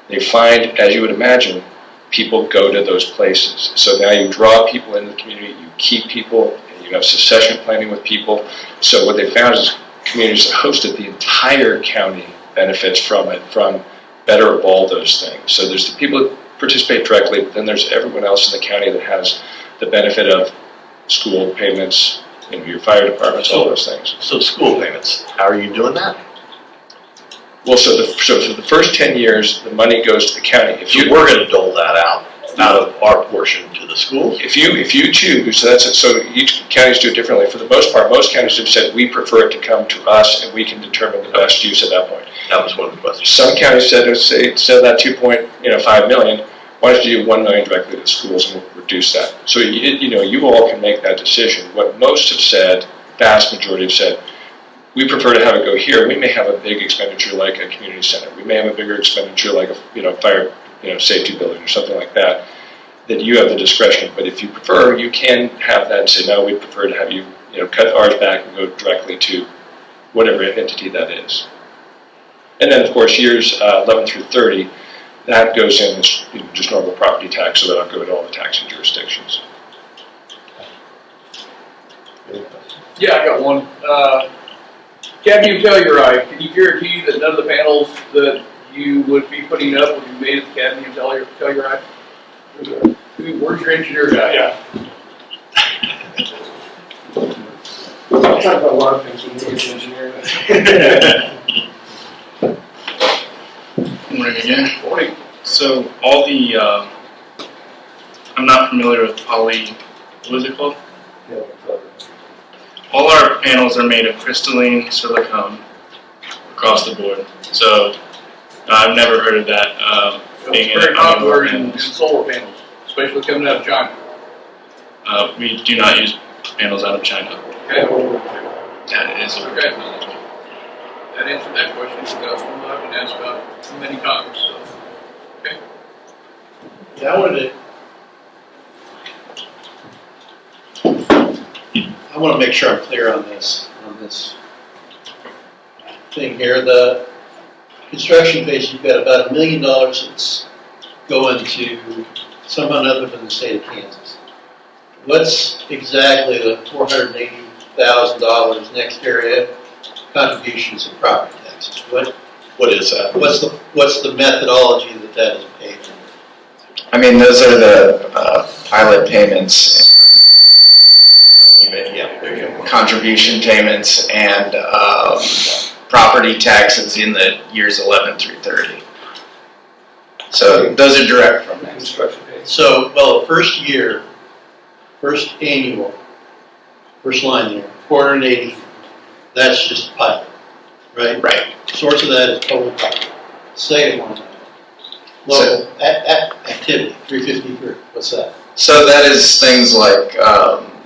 They find, as you would imagine, people go to those places. So now you draw people into the community, you keep people, and you have succession planning with people. So what they found is communities that hosted the entire county benefits from it, from better of all those things. So there's the people that participate directly, but then there's everyone else in the county that has the benefit of school payments, your fire departments, all those things. So school payments, how are you doing that? Well, so for the first 10 years, the money goes to the county. If we're going to dole that out of our portion to the schools. If you choose, so that's it. So each counties do it differently. For the most part, most counties have said we prefer it to come to us, and we can determine the best use at that point. That was one of the questions. Some counties said that 2.5 million. Why don't you do 1 million directly to the schools, and we'll reduce that. So you all can make that decision. What most have said, vast majority have said, we prefer to have it go here. We may have a big expenditure like a community center. We may have a bigger expenditure like a fire safety building or something like that, that you have the discretion. But if you prefer, you can have that and say, no, we'd prefer to have you, cut ours back and go directly to whatever entity that is. And then, of course, years 11 through 30, that goes in as just normal property tax, so that'll go to all the taxing jurisdictions. Yeah, I got one. Cadmium telluride, can you guarantee that none of the panels that you would be putting up would be made of cadmium telluride? Where's your engineer guy? Yeah. I'll talk about a lot of things with the engineer. Morning again. Morning. So all the, I'm not familiar with what is it called? All our panels are made of crystalline silicone across the board. So I've never heard of that being It's very popular in panels. solar panels, especially coming out of China. We do not use panels out of China. Okay. That is Okay. That answered that question, because that's one I've been asked about many times, so. Okay. Yeah, I want to make sure I'm clear on this thing here. The construction phase, you've got about $1 million that's going to someone other than the state of Kansas. What's exactly the $480,000 NextEra contributions of property taxes? What is that? What's the methodology that is paid for? I mean, those are the pilot payments, There you go. contribution payments, and property taxes in the years 11 through 30. So those are direct from that. Construction phase. So, well, first year, first annual, first line there, 480, that's just pilot, right? Right. Source of that is total pilot. Second one, local activity, 353, what's that? So that is things like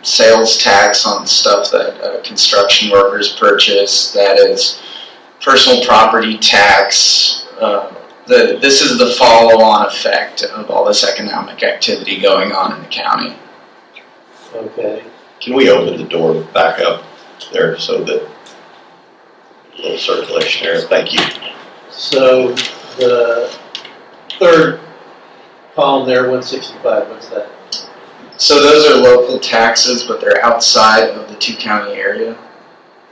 sales tax on stuff that construction workers purchase. That is personal property tax, this is the follow-on effect of all this economic activity going on in the county. Okay. Can we open the door back up there so that a little circulation there? Thank you. So the third column there, 165, what's that? So those are local taxes, but they're outside of the two-county area.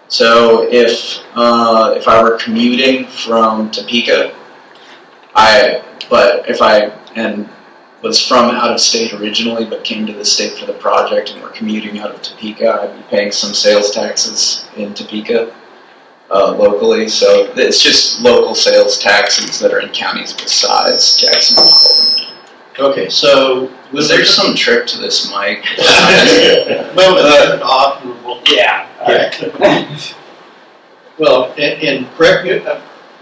So if I were commuting from Topeka, if I was from out of state originally, but came to the state for the project and were commuting out of Topeka, I'd be paying some sales taxes in Topeka locally. So it's just local sales taxes that are in counties besides Jackson and Coleman. Okay, so Was there some trick to this mic? Well, turn it off. Yeah. Well, and correct me,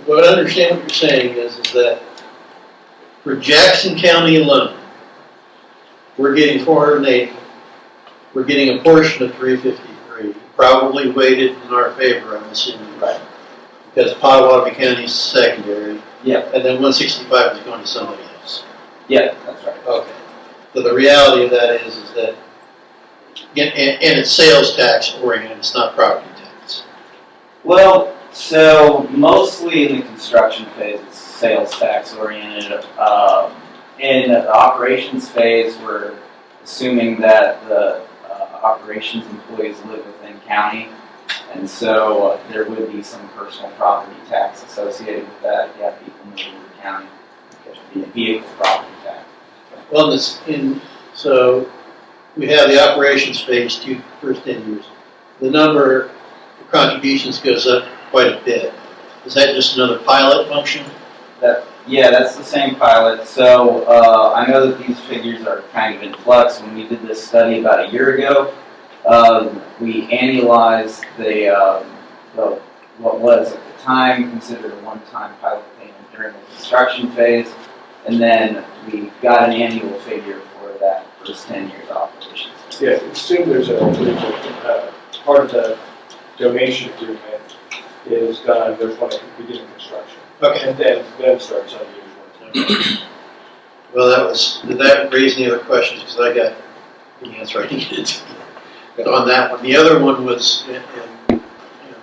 what I understand what you're saying is that for Jackson County alone, we're getting 480. We're getting a portion of 353, probably weighted in our favor, I'm assuming. Right. Because Potawatomi County is secondary. Yep. And then 165 is going to somebody else. Yeah, that's right. Okay. So the reality of that is that, and it's sales tax oriented, it's not property tax. Well, so mostly in the construction phase, it's sales tax oriented. In the operations phase, we're assuming that the operations employees live within county, and so there would be some personal property tax associated with that. You have people moving to the county, there should be a vehicle property tax. Well, so we have the operations phase first 10 years. The number of contributions goes up quite a bit. Is that just another pilot function? Yeah, that's the same pilot. So I know that these figures are kind of in flux. When we did this study about a year ago, we annualized what was at the time considered a one-time pilot payment during the construction phase, and then we got an annual figure for that first 10 years operations. Yeah, assume there's a part of the donation agreement is done, there's one at the beginning of construction. Okay. And then starts unusual. Well, did that raise any other questions? Because I got the answer I needed on that one. The other one was, and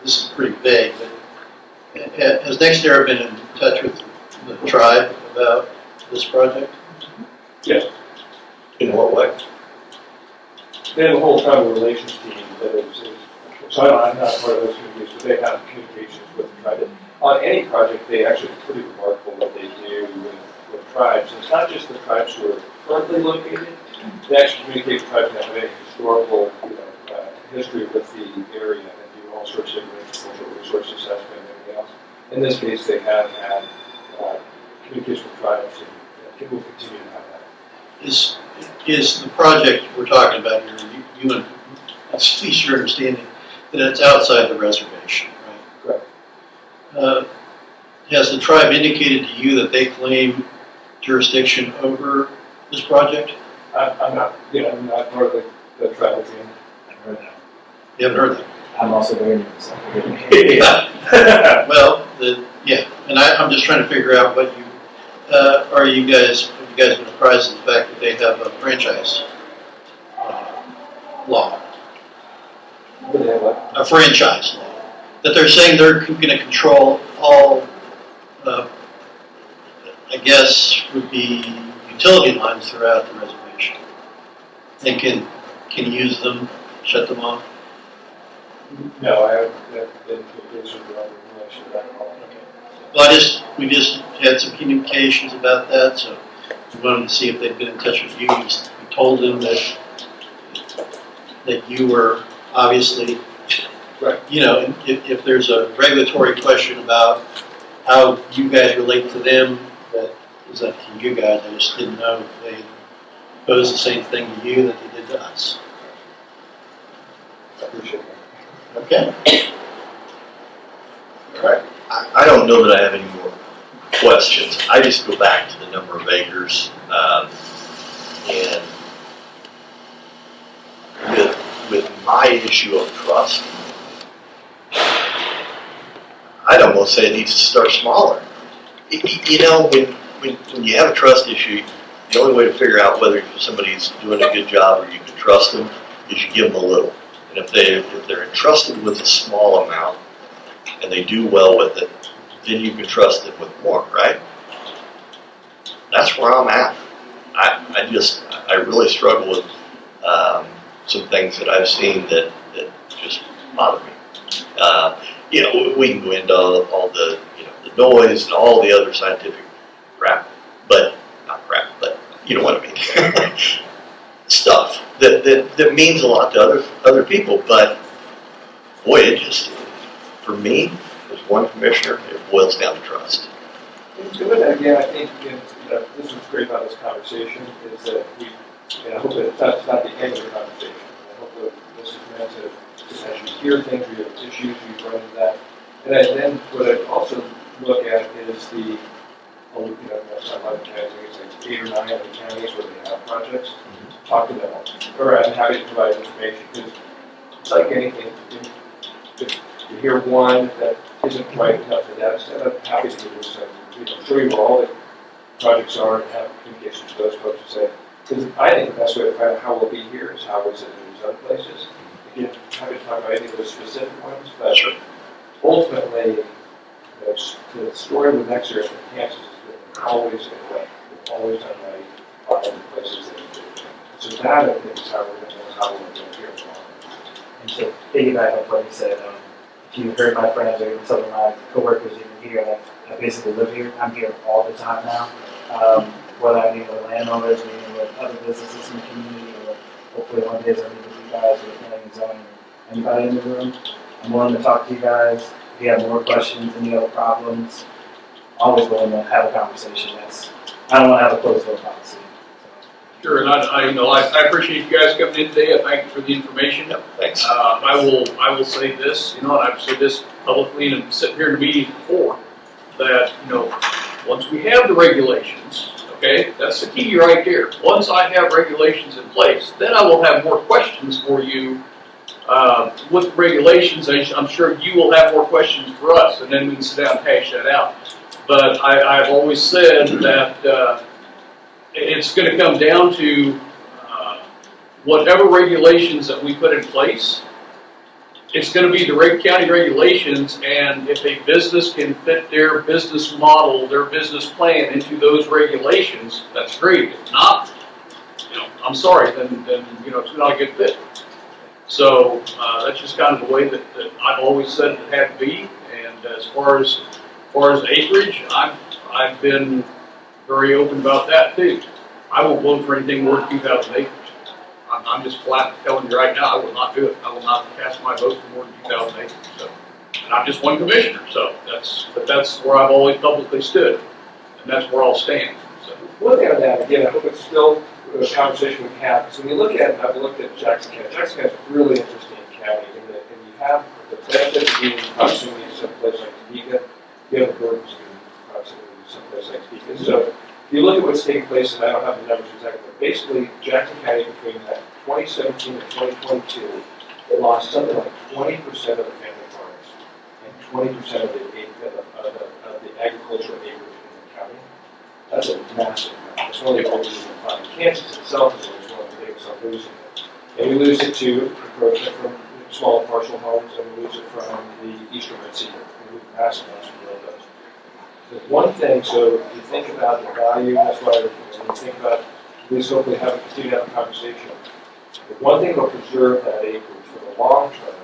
this is pretty vague, but has NextEra been in touch with the tribe about this project? Yes. In what way? They have a whole tribal relations team that is so I'm not part of those communications, but they have communications with the tribe. On any project, they actually, it's pretty remarkable what they do with tribes. And it's not just the tribes who are currently located, they actually communicate with tribes that have a historical history with the area and do all sorts of cultural resource assessment and everything else. In this case, they have had communication with tribes and will continue to have that. Is the project we're talking about here, you and at least your understanding that it's outside the reservation, right? Correct. Has the tribe indicated to you that they claim jurisdiction over this project? I'm not part of the tribal team. I've heard that. You haven't heard that? I'm also very nervous. Well, and I'm just trying to figure out what have you guys been apprised of the fact that they have a franchise law? A franchise law. That they're saying they're going to control all, I guess, would be utility lines throughout the reservation. They can use them, shut them off. No, I haven't been communication with other relation to that at all. Well, we just had some communications about that, so we wanted to see if they'd been in touch with you. We told them that you were obviously, right. If there's a regulatory question about how you guys relate to them, that is up to you guys. I just didn't know if they posed the same thing to you that they did to us. I appreciate that. Okay. All right. I don't know that I have any more questions. I just go back to the number of acres, and with my issue of trust, I'd almost say it needs to start smaller. You know, when you have a trust issue, the only way to figure out whether somebody's doing a good job or you can trust them is you give them a little. And if they're entrusted with a small amount and they do well with it, then you can trust them with more, right? That's where I'm at. I really struggle with some things that I've seen that just bother me. You know, we can go into all the, you know, the noise and all the other scientific crap, but not crap, but you know what I mean. Stuff that means a lot to other people, but boy, it just, for me, as one commissioner, it boils down to trust. With that, again, I think this was great about this conversation is that we, and I hope that it's not the end of the conversation. I hope that this is meant to, as you hear things, you have issues, you run into that. And then what I also look at is the, you know, some other counties, I guess like 8 or 9 other counties where they have projects. Talk to them, or and how to provide information, because it's like anything. If you hear one that isn't quite enough for that extent, I'm happy to do some, you know, show you where all the projects are and have communication to those folks to say, because I think the best way to find out how we'll be here is how is it in these other places. Again, I'm happy to talk about any of those specific ones, but Sure. ultimately, the story with NextEra in Kansas has been always in way. We've always done right on other places that we do. So that, I think, is how we're going to know how we're going to do here. And to piggyback on what you said, if you heard my friends or even some of my coworkers even here, I basically live here. I'm here all the time now. Whether I meet with landowners, meeting with other businesses in the community, or hopefully one day I meet with you guys or planning and zoning, anybody in the room. I'm willing to talk to you guys. If you have more questions, any other problems, always willing to have a conversation. I don't want to have a closed door policy. Sure, and I appreciate you guys coming in today. I thank you for the information. Thanks. I will say this, and I've said this publicly and sitting here in the meeting before, that, once we have the regulations, okay, that's the key right there. Once I have regulations in place, then I will have more questions for you. With regulations, I'm sure you will have more questions for us, and then we can sit down and hash that out. But I've always said that it's going to come down to whatever regulations that we put in place. It's going to be the county regulations, and if a business can fit their business model, their business plan into those regulations, that's great. If not, I'm sorry, then it's not a good fit. So that's just kind of the way that I've always said it had to be. And as far as acreage, I've been very open about that too. I won't vote for anything more than 2,000 acres. I'm just flat telling you right now, I will not do it. I will not cast my vote for more than 2,000 acres. So, and I'm just one commissioner, so that's where I've always publicly stood, and that's where I'll stand. So. One thing on that, again, I hope it's still a conversation we have, because when you look at, I've looked at Jackson County. Jackson County is a really interesting county, and you have the benefit of being in proximity to someplace like Topeka. You have the burdens of being in proximity to someplace like Topeka. So if you look at what's taking place, and I don't have the numbers exactly, but basically Jackson County between that 2017 and 2022, it lost something like 20% of the family farms and 20% of the agricultural acreage in the county. That's a massive amount. It's one of the only reasons we find Kansas itself is always one of the biggest on losing it. And we lose it to encroachment from small parcel homes, and we lose it from the eastern red cedar. We lose massive amounts from those. The one thing, so if you think about the value, that's why when you think about, at least hopefully continue to have a conversation. The one thing that will preserve that acreage for the long term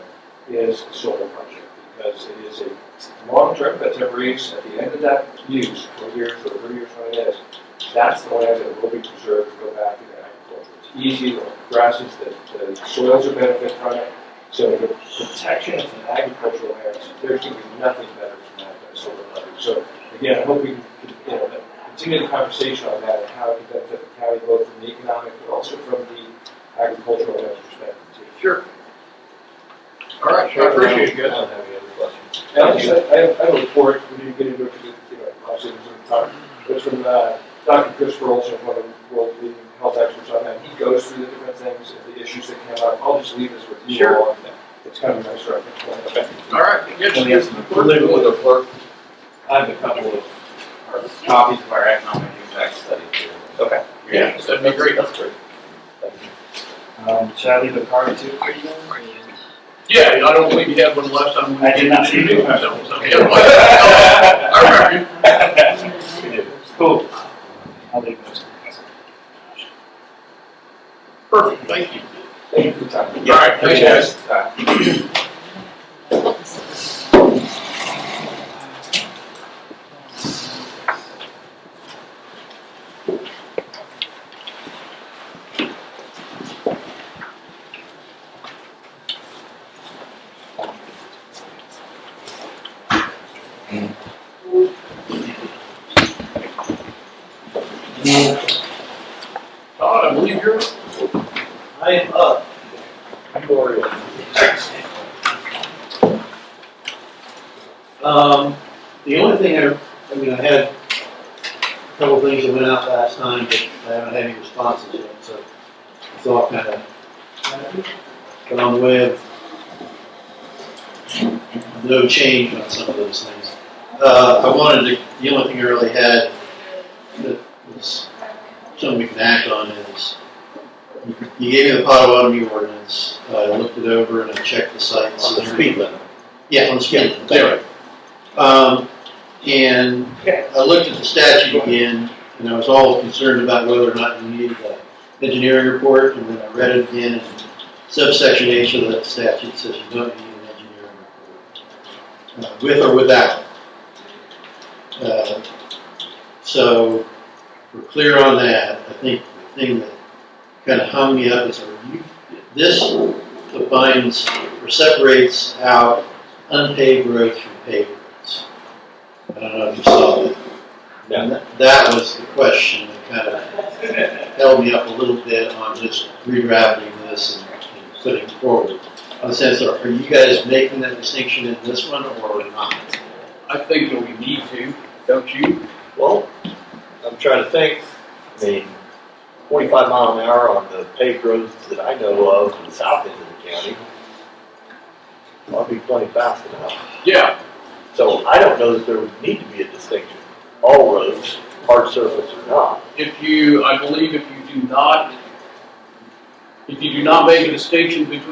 is the solar project, because it is a long term, but temporary use. At the end of that use, 4 years or 3 years, when it is, that's the land that will be preserved to go back into agriculture. It's easy, the grasses, the soils will benefit from it. So the protection of the agricultural lands, there's going to be nothing better than that than solar leverage. So again, I hope we can continue the conversation on that and how it can benefit the county, both from the economic, but also from the agricultural land perspective too. Sure. All right, I appreciate it, guys. I don't have any other questions. And I have a report, we didn't get into it because, obviously there's some time. It's from Dr. Christopher Olson, one of the world leading health experts on that. He goes through the different things and the issues that come up. I'll just leave this with you Sure. all. It's kind of a nice reference. All right, We'll leave it with the clerk. I have a couple of copies of our economic impact study too. Okay. Yeah, that'd be great. That's great. Thank you. Should I leave a card too for you guys? Yeah, I don't believe you had one last time. I did not see you. Yeah, I remember you. Cool. I'll leave those. Perfect, thank you. Thank you for your time. All right, thanks, guys. Todd, I believe you're. I am up. Gloria. The only thing I had a couple of things that went out last time, but I haven't had any responses yet, so it's all kind of gone the way of no change on some of those things. The only thing I really had that was something we can act on is, you gave me the Potawatomi ordinance, I looked it over and I checked the sites. On the speed limit. Yeah, on the speed limit, that's right. And I looked at the statute again, and I was all concerned about whether or not you needed an engineering report, and then I read it again, and subsection H of that statute says you don't need an engineering report, with or without. So we're clear on that. I think the thing that kind of hung me up is, this defines or separates out unpaved roads from paved roads. I don't know if you saw that. And that was the question that kind of held me up a little bit on just redrafting this and putting it forward. In the sense of, are you guys making that distinction in this one or not? I think that we need to, don't you? Well, I'm trying to think. I mean, 25 mile an hour on the paved roads that I know of in the south end of the county, I'll be plenty fast enough. Yeah, So I don't know that there would need to be a distinction. All roads, hard surface or not. I believe if you do not make a distinction between